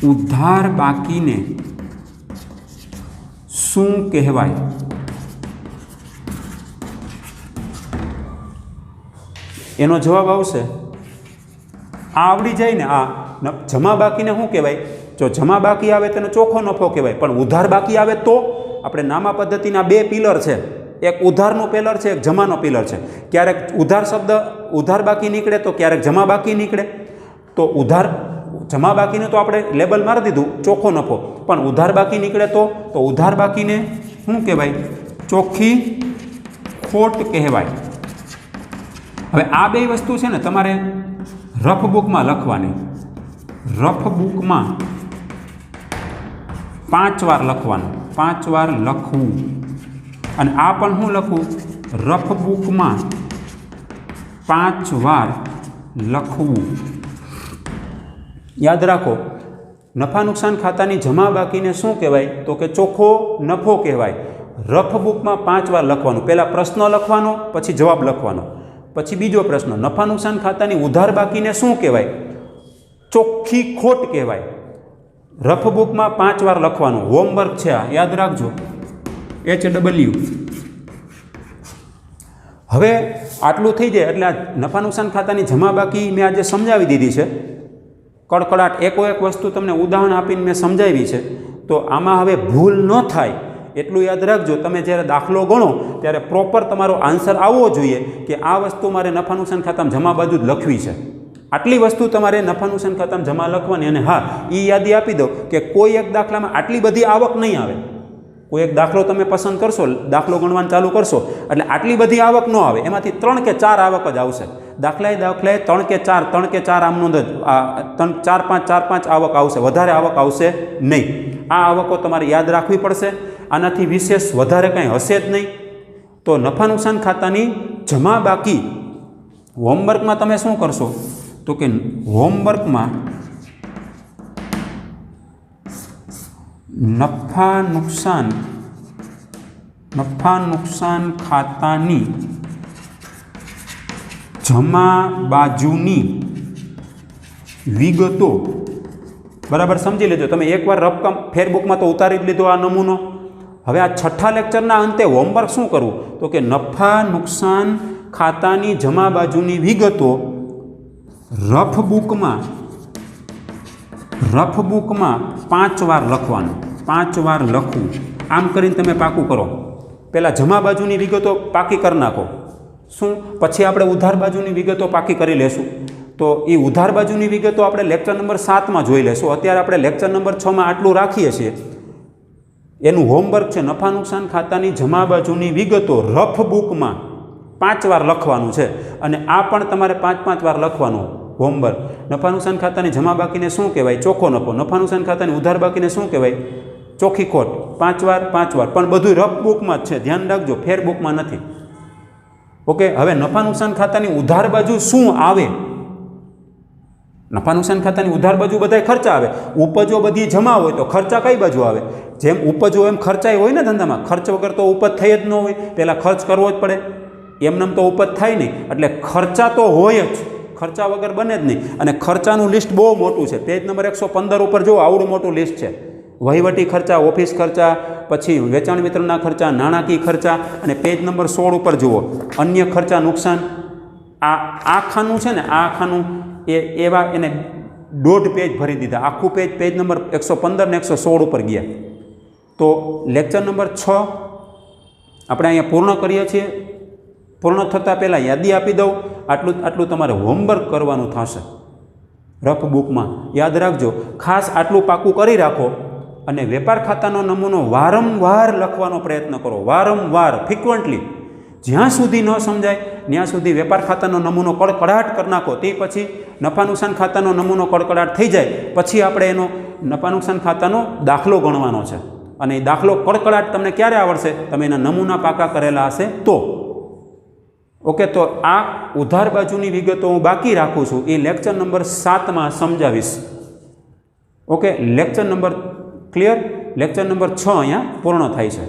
ઉધાર બાકીને શું કહેવાય? એનો જવાબ આવશે આ આવડી જાય ને, આ જમા બાકીને શું કહેવાય? જો જમા બાકી આવે તેનો ચોખ્ખો નફો કહેવાય, પણ ઉધાર બાકી આવે તો આપણે નામા પદ્ધતિના 2 પિલર છે, એક ઉધારનું પિલર છે, એક જમાનો પિલર છે. ક્યારેક ઉધાર શબ્દ ઉધાર બાકી નીકળે તો ક્યારેક જમા બાકી નીકળે. તો ઉધાર જમા બાકીને તો આપણે લેબલ મારી દીધું ચોખ્ખો નફો, પણ ઉધાર બાકી નીકળે તો ઉધાર બાકીને શું કહેવાય? ચોખ્ખી ખોટ કહેવાય. હવે આ 2 વસ્તુ છે ને તમારે રફ બુકમાં લખવાની. રફ બુકમાં 5 વાર લખવાનું, 5 વાર લખવું. અને આ પણ હું લખું? રફ બુકમાં 5 વાર લખવું. યાદ રાખો, નફા નુકસાન ખાતાની જમા બાકીને શું કહેવાય? તો કે ચોખ્ખો નફો કહેવાય. રફ બુકમાં 5 વાર લખવાનું. પહેલાં પ્રશ્ન લખવાનો, પછી જવાબ લખવાનો, પછી બીજો પ્રશ્ન. નફા નુકસાન ખાતાની ઉધાર બાકીને શું કહેવાય? ચોખ્ખી ખોટ કહેવાય. રફ બુકમાં 5 વાર લખવાનું. હોમવર્ક છે આ, યાદ રાખજો. HW. હવે આટલું થઈ જાય એટલે આ નફા નુકસાન ખાતાની જમા બાકી મેં આજે સમજાવી દીધી છે. કડકડાટ એકો એક વસ્તુ તમને ઉદાહરણ આપીને મેં સમજાવી છે. તો આમાં હવે ભૂલ ન થાય એટલું યાદ રાખજો. તમે જ્યારે દાખલો ગણો ત્યારે પ્રોપર તમારો આન્સર આવવો જોઈએ કે આ વસ્તુ મારે નફા નુકસાન ખાતામાં જમા બાજુ જ લખવી છે. આટલી વસ્તુ તમારે નફા નુકસાન ખાતામાં જમા લખવાની. અને હા, એ યાદી આપી દો કે કોઈ એક દાખલામાં આટલી બધી આવક નહીં આવે. કોઈ એક દાખલો તમે પસંદ કરશો, દાખલો ગણવાનું ચાલુ કરશો એટલે આટલી બધી આવક ન આવે. એમાંથી 3 કે 4 આવક જ આવશે. દાખલાએ 3 કે 4 આમનો જ 4-5 આવક આવશે, વધારે આવક આવશે નહીં. આ આવકો તમારે યાદ રાખવી પડશે. આનાથી વિશેષ વધારે કંઈ હશે જ નહીં. તો નફા નુકસાન ખાતાની જમા બાકી હોમવર્કમાં તમે શું કરશો? તો કે હોમવર્કમાં નફા નુકસાન ખાતાની જમા બાજુની વિગતો બરાબર સમજી લેજો. તમે એકવાર રકમ ફેરબુકમાં તો ઉતારી જ લીધો આ નમૂનો. હવે આ 6થા લેક્ચરના અંતે હોમવર્ક શું કરવું? તો કે નફા નુકસાન ખાતાની જમા બાજુની વિગતો રફ બુકમાં 5 વાર લખવાનું. 5 વાર લખવું. આમ કરીને તમે પાકું કરો. પહેલાં જમા બાજુની વિગતો પાકી કરી નાખો. શું? પછી આપણે ઉધાર બાજુની વિગતો પાકી કરી લેશું. તો એ ઉધાર બાજુની વિગતો આપણે લેક્ચર નંબર 7માં જોઈ લેશું. અત્યારે આપણે લેક્ચર નંબર 6માં આટલું રાખીએ છીએ. એનું હોમવર્ક છે નફા નુકસાન ખાતાની જમા બાજુની વિગતો રફ બુકમાં 5 વાર લખવાનું છે. અને આ પણ તમારે 5-5 વાર લખવાનું હોમવર્ક. નફા નુકસાન ખાતાની જમા બાકીને શું કહેવાય? ચોખ્ખો નફો. નફા નુકસાન ખાતાની ઉધાર બાકીને શું કહેવાય? ચોખ્ખી ખોટ. 5 વાર 5 વાર. પણ બધું રફ બુકમાં જ છે, ધ્યાન રાખજો, ફેર બુકમાં નથી. ઓકે, હવે નફા નુકસાન ખાતાની ઉધાર બાજુ શું આવે? નફા નુકસાન ખાતાની ઉધાર બાજુ બધા ખર્ચા આવે. ઉપજો બધી જમા હોય તો ખર્ચા કઈ બાજુ આવે? જેમ ઉપજો એમ ખર્ચાય હોય ને ધંધામાં. ખર્ચ વગર તો ઉપજ થઈ જ ન હોય. પહેલાં ખર્ચ કરવો જ પડે. એમનેમ તો ઉપજ થાય નહીં. એટલે ખર્ચા તો હોય જ, ખર્ચા વગર બને જ નહીં. અને ખર્ચાનું લિસ્ટ બહુ મોટું છે. પેજ નંબર 115 ઉપર જુઓ, આવડું મોટું લિસ્ટ છે. વહીવટી ખર્ચા, ઓફિસ ખર્ચા, પછી વેચાણ વિતરણના ખર્ચા, નાણાકીય ખર્ચા, અને પેજ નંબર 16 ઉપર જુઓ અન્ય ખર્ચા નુકસાન. આ ખાનું છે ને, આ ખાનું એવા એને 1.5 પેજ ભરી દીધા. આખું પેજ નંબર 115 ને 116 ઉપર ગયા. તો લેક્ચર નંબર 6 આપણે અહીંયા પૂર્ણ કરીએ છીએ. પૂર્ણ થતાં પહેલાં યાદી આપી દઉં, આટલું તમારે હોમવર્ક કરવાનું થશે રફ બુકમાં. યાદ રાખજો, ખાસ આટલું પાકું કરી રાખો અને વેપાર ખાતાનો નમૂનો વારંવાર લખવાનો પ્રયત્ન કરો, વારંવાર, ફ્રિકવન્ટલી. જ્યાં સુધી ન સમજાય ત્યાં સુધી વેપાર ખાતાનો નમૂનો કડકડાટ કરી નાખો. તે પછી નફા નુકસાન ખાતાનો નમૂનો કડકડાટ થઈ જાય પછી આપણે એનો નફા નુકસાન ખાતાનો દાખલો ગણવાનો છે. અને એ દાખલો કડકડાટ તમને ક્યારે આવડશે? તમે એના નમૂના પાકા કરેલા હશે તો. ઓકે, તો આ ઉધાર બાજુની વિગતો હું બાકી રાખું છું, એ લેક્ચર નંબર 7માં સમજાવીશ. Okay, lecture number clear? Lecture number 6 અહીંયા પૂર્ણ થાય છે.